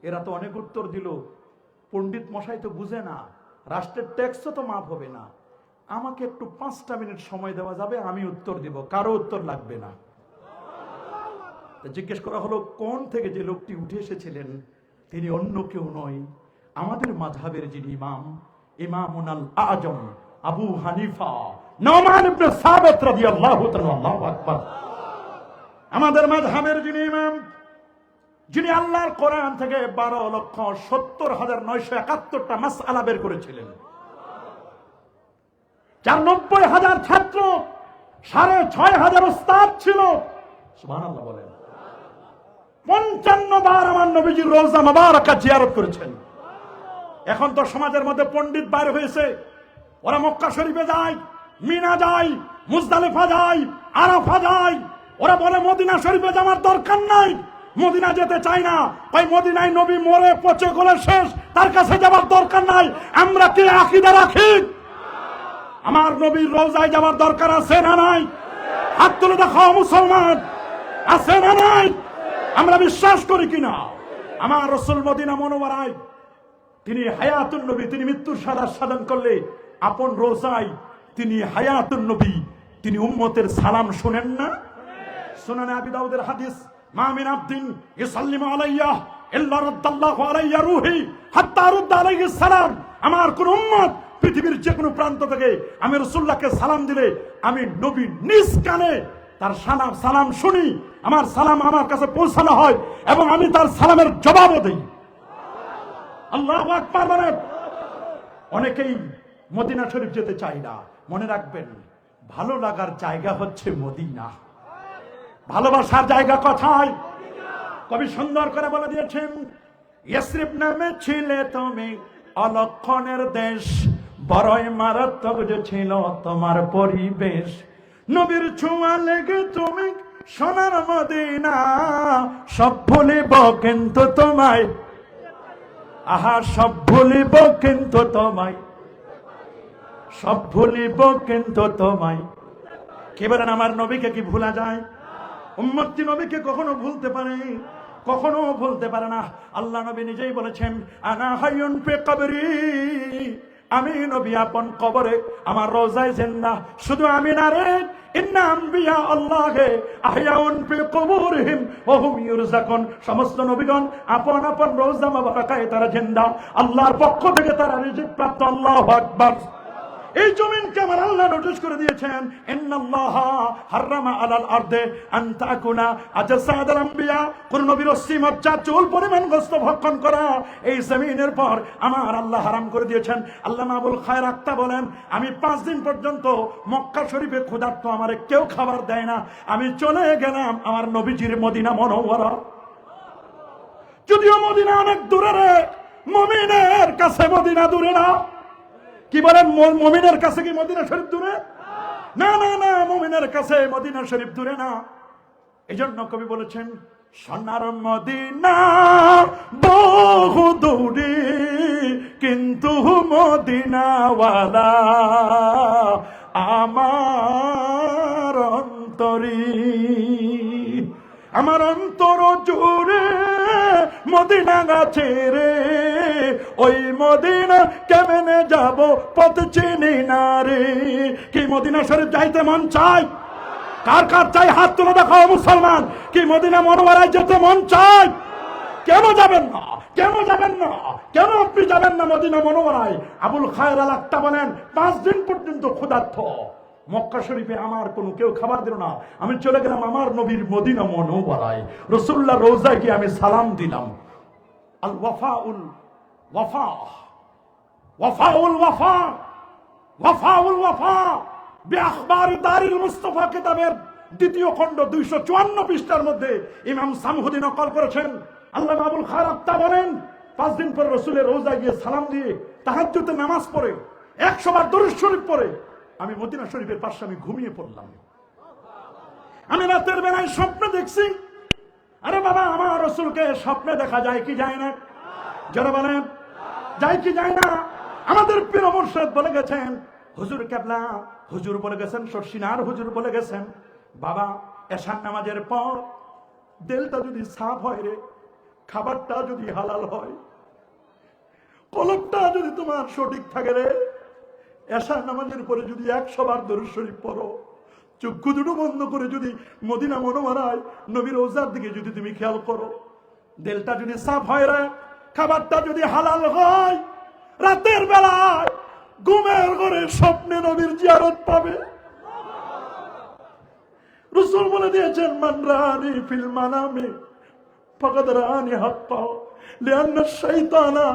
এরা তো অনেক উত্তর দিল, পণ্ডিত মশাই তো বুঝে না, রাষ্ট্রের ট্যাক্সও তো মাফ হবে না, আমাকে একটু 5টা মিনিট সময় দেওয়া যাবে? আমি উত্তর দিব, কারো উত্তর লাগবে না। জিজ্ঞেস করা হলো কোন থেকে যে লোকটি উঠে এসেছিলেন, তিনি অন্য কেউ নয়, আমাদের মাযহাবের যিনি ইমাম, ইমামুল আজম আবু হানিফা নুমান ইবনে সাবিত রাদিয়াল্লাহু তাআলা। আল্লাহু আকবার। আমাদের মাযহাবের যিনি ইমাম, যিনি আল্লাহর কোরআন থেকে 12,70,971টা মাসআলা বের করেছিলেন, যার 90,000 ছাত্র, 6,500 উস্তাদ ছিল। সুবহানাল্লাহ বলেন। 55 বার আমার নবীজির রওজা মুবারাকা জিয়ারত করেছেন। এখন তো সমাজের মধ্যে পণ্ডিত বাইর হয়েছে, ওরা মক্কা শরীফে যায়, মিনা যায়, মুজদালিফা যায়, আরাফা যায়। ওরা বলে মদিনা শরীফে যাওয়ার দরকার নাই, মদিনা যেতে চাই না। ভাই, মদিনায় নবী মরে পচে গলে শেষ, তার কাছে যাওয়ার দরকার নাই। আমরা কি আকীদা রাখি আমার নবীর রওজায় যাওয়ার দরকার আছে না নাই? হাত তুলে দেখাও মুসলমান, আছে না নাই? আমরা বিশ্বাস করি কিনা আমার রাসূল মদিনা মুনাওয়ারায় তিনি হায়াতুন নবী, তিনি মৃত্যুর সাধন করলে আপন রোজায় তিনি হায়াতুন নবী, তিনি উম্মতের সালাম শুনেন না? সুনানে আবি দাউদের হাদিস, মা মিন আবদিন ইসাল্লিমু আলাইয়া ইল্লা রাদ্দাল্লাহু আলাইয়া রূহি হাত্তা রুদ্দা আলাইহিস সালাম। আমার কোন উম্মত পৃথিবীর যে কোনো প্রান্ত থেকে আমি রাসূলুল্লাহকে সালাম দিলে আমি নবী নিজ কানে তার সালাম শুনি, আমার সালাম আমার কাছে পৌঁছানো হয় এবং আমি তার সালামের জবাবও দেই। আল্লাহু আকবার বলেন। অনেকেই মদিনা শরীফ যেতে চায় না। মনে রাখবেন, ভালো লাগার জায়গা হচ্ছে মদিনা, ভালোবাসার জায়গা কোথায়? কবি সুন্দর করে বলে দিয়েছেন, ইয়াসরিব নামে ছিলে তুমি অলক্ষণের দেশ, বড়ই মারাত্মক যে ছিল তোমার পরিবেশ। নবীর ছোঁয়া লেগে তুমি সোনার মদিনা, সব ভুলিব কিন্তু তোমায়, আহা সব ভুলিব কিন্তু তোমায়, সব ভুলিব কিন্তু তোমায়। কে বলেন আমার নবীকে কি ভুলা যায়? উম্মতি নবীকে কখনো ভুলতে পারে? কখনো ভুলতে পারে না। আল্লাহ নবী নিজেই বলেছেন, আনা হাইয়ুন ফি কবরি, আমি নবী আপন কবরে আমার রওজায় জিন্দা। শুধু আমি না রে, ইন্না আম্বিয়া আল্লাহে আহয়াউন ফি কুবুরিহিম ওয়া হুম ইউরযাকুন। সমস্ত নবীগণ আপন আপন রওজা মুবারাকায় তারা জিন্দা, আল্লাহর পক্ষ থেকে তারা রিজিক প্রাপ্ত। আল্লাহু আকবার। এই জমিনকে আমার আল্লাহ নোটিশ করে দিয়েছেন, ইন্নাল্লাহা হারামা আলাল আরদে আন তাকুনা আজসাদাল আম্বিয়া, কোন নবীর অস্থি মজ্জা চুল পরিমাণ গোশত ভক্ষণ করা এই জমিনের পর আমার আল্লাহ হারাম করে দিয়েছেন। আল্লামা আবুল খায়র আক্তা বলেন, আমি 5 দিন পর্যন্ত মক্কা শরীফে ক্ষুধার্ত, আমারে কেউ খাবার দেয় না। আমি চলে গেলাম আমার নবীজির মদিনা মুনাওয়ারা। যদিও মদিনা অনেক দূরে রে, মুমিনের কাছে মদিনা দূরে না। কি বলেন, মুমিনের কাছে কি মদিনা শরীফ দূরে? না না না, মুমিনের কাছে মদিনা শরীফ দূরে না। এজন্য কবি বলেছেন, সোনার মদিনা বহু দূরে কিন্তু মদিনাওয়ালা আমার অন্তরে, আমার অন্তর জুড়ে মদিনা গাছে রে, ওই মদিনা কেমনে যাব পথ চিনি না রে। কি মদিনা শরীফ যাইতে মন চাই? কার কার চাই হাত তুলে দেখাও মুসলমান। কি মদিনা মুনাওয়ারায় যেতে মন চাই? কেন যাবেন না? কেন যাবেন না? কেন আপনি যাবেন না মদিনা মুনাওয়ারায়? আবুল খায়র আল আক্তা বলেন, 5 দিন পর্যন্ত ক্ষুধার্ত মক্কা শরীফে আমার কোনো কেউ খাবার দিল না। আমি চলে গেলাম আমার নবীর মদিনা মুনাওয়ারায়, রাসূলুল্লাহ রওজায় গিয়ে আমি সালাম দিলাম। আল ওয়াফাউল ওয়াফা, ওয়াফাউল ওয়াফা, ওয়াফাউল ওয়াফা বিআখবারি দারিল মুস্তাফা কিতাবের 2য় খণ্ড 254 পৃষ্ঠার মধ্যে ইমাম সামহুদি নকল করেছেন। আল্লামা আবুল খায়র আক্তা বলেন, 5 দিন পর রাসূলের রওজায় গিয়ে সালাম দিয়ে তাহাজ্জুদের নামাজ পড়ে 100 বার দরুদ শরীফ পড়ে আমি মদিনা শরীফের পাশে আমি ঘুমিয়ে পড়লাম। আমি রাতের বেলায় স্বপ্ন দেখছি। আরে বাবা, আমার রাসূলকে স্বপ্নে দেখা যায় কি যায় না? যারা বলেন যায় কি যায় না? আমাদের পীর মুর্শিদ বলে গেছেন, হুজুর কেবলা হুজুর বলে গেছেন, শর্ষিনার হুজুর বলে গেছেন, বাবা এশার নামাজের পর দিলটা যদি সাফ হয় রে, খাবারটা যদি হালাল হয়, কলবটা যদি তোমার সঠিক থাকে রে, এশার নামাজের পরে যদি 100 বার দরুদ শরীফ পড়ো, চক্ষু দুটো বন্ধ করে যদি মদিনা মুনাওয়ারায় নবীর রওজার দিকে যদি তুমি খেয়াল করো, দিলটা যদি সাফ হয় রে, খাবারটা যদি হালাল হয়, রাতের বেলায় ঘুমের ঘরে স্বপ্নে নবীর জিয়ারত পাবে। রাসূল বলে দিয়েছেন, মান রানি ফিল মানামে ফাকাদ রানি হাক্কা লিআন্না শাইতানা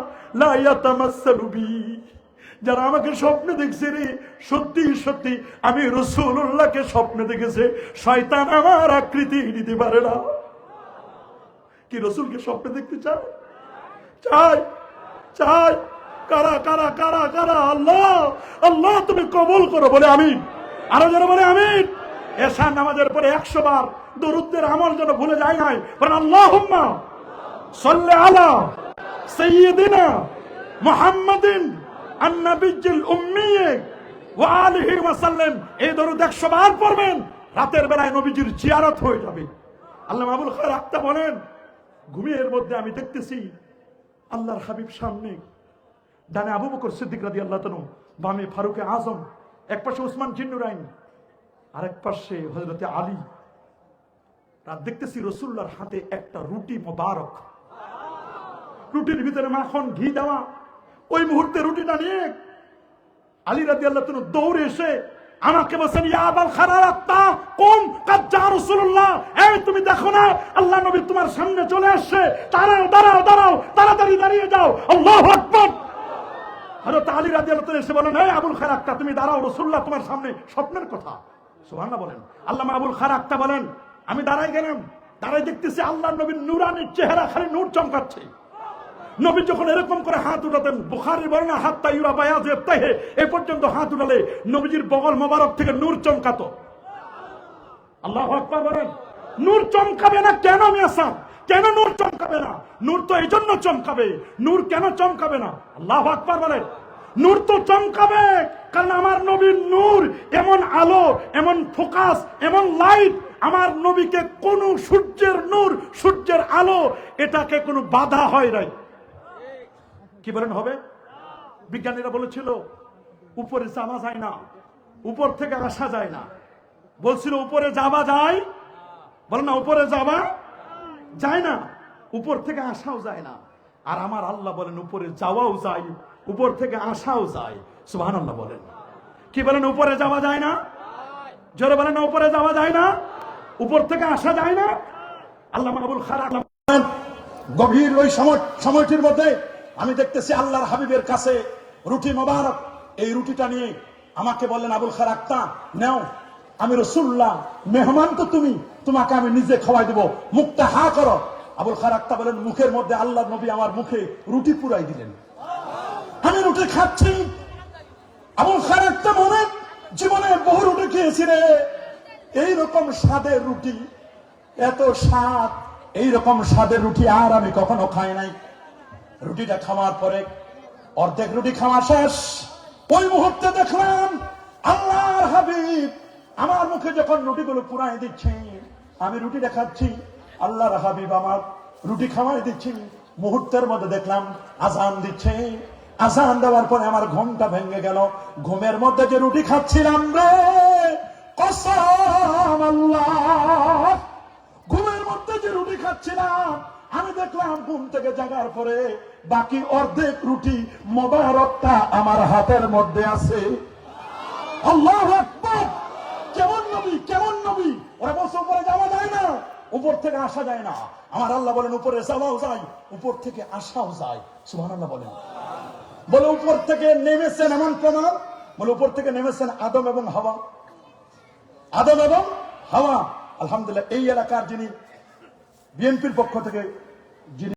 লা ইয়াতামাসসালু বি। যারা আমাকে স্বপ্নে দেখছে রে, সত্যি সত্যি আমি রাসূলুল্লাহকে স্বপ্নে দেখেছে, শয়তান আমার আকৃতি নিতে পারে না। কি রাসূলকে স্বপ্নে দেখতে চায়? চাই চাই। কারা কারা কারা কারা? আল্লাহ আল্লাহ তুমি কবুল করো বলে আমিন। আরো যারা বলে আমিন। এশার নামাজের পরে 100 বার দরুদের আমল যেন ভুলে যায় নাই। আল্লাহুম্মা সাল্লি আলা সাইয়্যিদিনা মুহাম্মাদিন আন-নাবিয়্যিল উম্মি ওয়া আলিহি ওয়া সাল্লাম। এই দরুদ 100 বার পড়বেন, রাতের বেলায় নবীজির জিয়ারত হয়ে যাবে। আল্লামা আবুল খায়র আক্তা বলেন, ঘুমের মধ্যে আমি দেখতেছি আল্লাহর হাবিব সামনে, ডানে আবু বকর সিদ্দিক রাদিয়াল্লাহু তাআলা, বামে ফারুক আজম, এক পাশে উসমান জিন্নুরাইন, আরেক পাশে হযরতে আলী। রাত দেখতেছি রাসূলুল্লাহর হাতে একটা রুটি মোবারক, রুটির ভিতরে মাখন ঘি দেওয়া। ওই মুহূর্তে রুটিটা নিয়ে আলী রাদিয়াল্লাহু তাআলা দৌড়ে এসে আমাকে বলেন, ইয়া আবুল খারাত্তা কুম কাদ জা রাসূলুল্লাহ। এই তুমি দেখো না আল্লাহ নবী তোমার সামনে চলে আসছে, দাঁড়াও দাঁড়াও দাঁড়াও, তাড়াতাড়ি দাঁড়িয়ে যাও। আল্লাহু আকবার। হযরত আলী রাদিয়াল্লাহু তাআলা এসে বলেন, এই আবুল খারাত্তা তুমি দাঁড়াও, রাসূলুল্লাহ তোমার সামনে স্বপ্নের কথা। সুবহানাল্লাহ বলেন। আল্লামা আবুল খারাত্তা বলেন, আমি দাঁড়াই গেলাম, দাঁড়াই দেখতেছি আল্লাহর নবীর নূরানী চেহারা খালি নূর চমকাচ্ছে। নবী যখন এরকম করে হাত উঠাতেন, বুখারী বর্ণনা হাত্তা ইউরা বায়াজ ইফতাহে, এই পর্যন্ত হাত উঠালে নবীজির বগল মোবারক থেকে নূর চমকাতো। আল্লাহু আকবার বলেন। নূর চমকাবে না কেন মিয়াসাম? কেন নূর চমকাবে না? নূর তো এই জন্য চমকাবে। নূর কেন চমকাবে না? আল্লাহু আকবার বলেন। নূর তো চমকাবে কারণ আমার নবীর নূর এমন আলো, এমন ফোকাস, এমন লাইট, আমার নবীকে কোন সূর্যের নূর, সূর্যের আলো এটাকে কোনো বাধা হয় নাই। কি বলেন হবে? বিজ্ঞানীরা বলেছিল উপরে যাওয়া যায় না, উপর থেকে আসা যায় না। বলছিল উপরে যাওয়া যায়, বলে না উপরে যাওয়া যায় না, উপর থেকে আসাও যায় না। আর আমার আল্লাহ বলেন উপরে যাওয়াও যায়, উপর থেকে আসাও যায়। সুবহানাল্লাহ বলেন। কি বলেন? উপরে যাওয়া যায় না, জোরে বলেন না উপরে যাওয়া যায় না, উপর থেকে আসা যায় না। আল্লামা আবুল খায়র গভীর ওই সময়টির মধ্যে আমি দেখতেছি আল্লাহর হাবিবের কাছে রুটি মোবারক। এই রুটিটা নিয়ে আমাকে বললেন, আবুল খায়র আক্তা নাও, আমি রাসূলুল্লাহ, মেহমান তো তুমি, তোমাকে আমি নিজে খাওয়াই দেব, মুখটা হা করো। আবুল খায়র আক্তা বলেন, মুখের মধ্যে আল্লাহর নবী আমার মুখে রুটি পুরাই দিলেন। আমি রুটি খাচ্ছি। আবুল খায়র আক্তা বলেন, জীবনে বহু রুটি খেয়েছি রে, এইরকম স্বাদের রুটি, এত স্বাদ, এইরকম স্বাদের রুটি আর আমি কখনো খাই নাই। রুটিটা খাওয়ার পরে অর্ধেক রুটি খাওয়া শেষ, ওই মুহূর্তে দেখলাম আল্লাহর হাবিব আমার মুখে যখন রুটিগুলো পুরাই দিচ্ছে, আমি রুটিটা খাচ্ছি, আল্লাহর হাবিব আমার রুটি খাওয়াই দিচ্ছি। মুহূর্তের মধ্যে দেখলাম আজান দিচ্ছে। আজান দেওয়ার পরে আমার ঘুমটা ভেঙে গেল। ঘুমের মধ্যে যে রুটি খাচ্ছিলাম রে, কসম আল্লাহ, ঘুমের মধ্যে যে রুটি খাচ্ছিলাম, আমি দেখলাম ঘুম থেকে জাগার পরে বাকি অর্ধেক রুটি মোবারকটা আমার হাতের মধ্যে আছে। আল্লাহু আকবার। কেমন নবী, কেমন নবী! ওরা বলছে উপরে যাওয়া যায় না, উপর থেকে আসা যায় না। আমার আল্লাহ বলেন উপরে যাওয়াও যায়, উপর থেকে আসাও যায়। সুবহানাল্লাহ বলেন। বলে উপর থেকে নেমেছেন এমন প্রমাণ, বলে উপর থেকে নেমেছেন আদম এবং হাওয়া, আদম এবং হাওয়া। আলহামদুলিল্লাহ, এই এলাকার যিনি বিএনপির পক্ষ থেকে যিনি